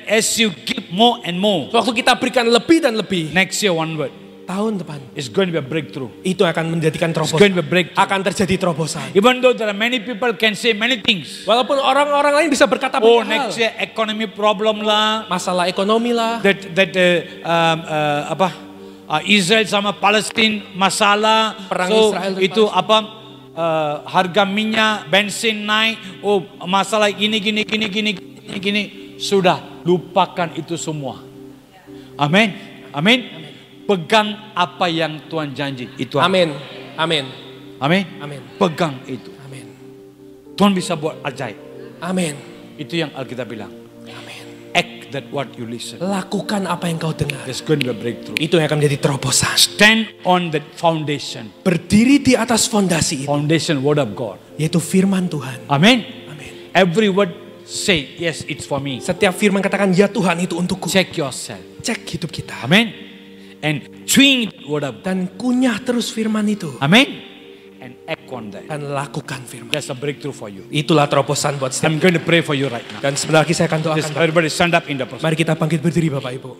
As you give more and more. Waktu kita berikan lebih dan lebih. Next year one word. Tahun depan. It's going to be a breakthrough. Itu akan menjadikan It's going to be terobosan. a breakthrough. Akan terjadi terobosan. Even though there are many people can say many things. Walaupun orang-orang lain bisa berkata Oh, banyak hal. next year economy problem lah. Masalah ekonomi lah. Israel sama Palestina masalah. Perang So Israel dan itu harga minyak, bensin naik. Oh, masalah gini. Sudah, lupakan itu semua. Amin. Amin. Pegang apa yang Tuhan janji. Itu. Amin. Amin. Amin. Amin. Pegang itu. Amin. Tuhan bisa buat ajaib. Amin. Itu yang Alkitab bilang. Amin. Act that what you listen. Lakukan apa yang kau dengar. There's going to be a breakthrough. Itu yang akan menjadi terobosan. Stand on the foundation. Berdiri di atas fondasi itu. Foundation word of God. Yaitu firman Tuhan. Amin. Amin. Every word say, yes, it's for me. Setiap firman katakan, ya Tuhan itu untukku. Check yourself. Cek hidup kita. Amen. And chewing word of God. Dan kunyah terus firman itu. Amen. And act on that. Dan lakukan firman. That's a breakthrough for you. Itulah terobosan buat setiap. I'm going to pray for you right now. Dan sebentar lagi saya akan doakan. Just everybody stand up in the process. Mari kita bangkit berdiri Bapak Ibu.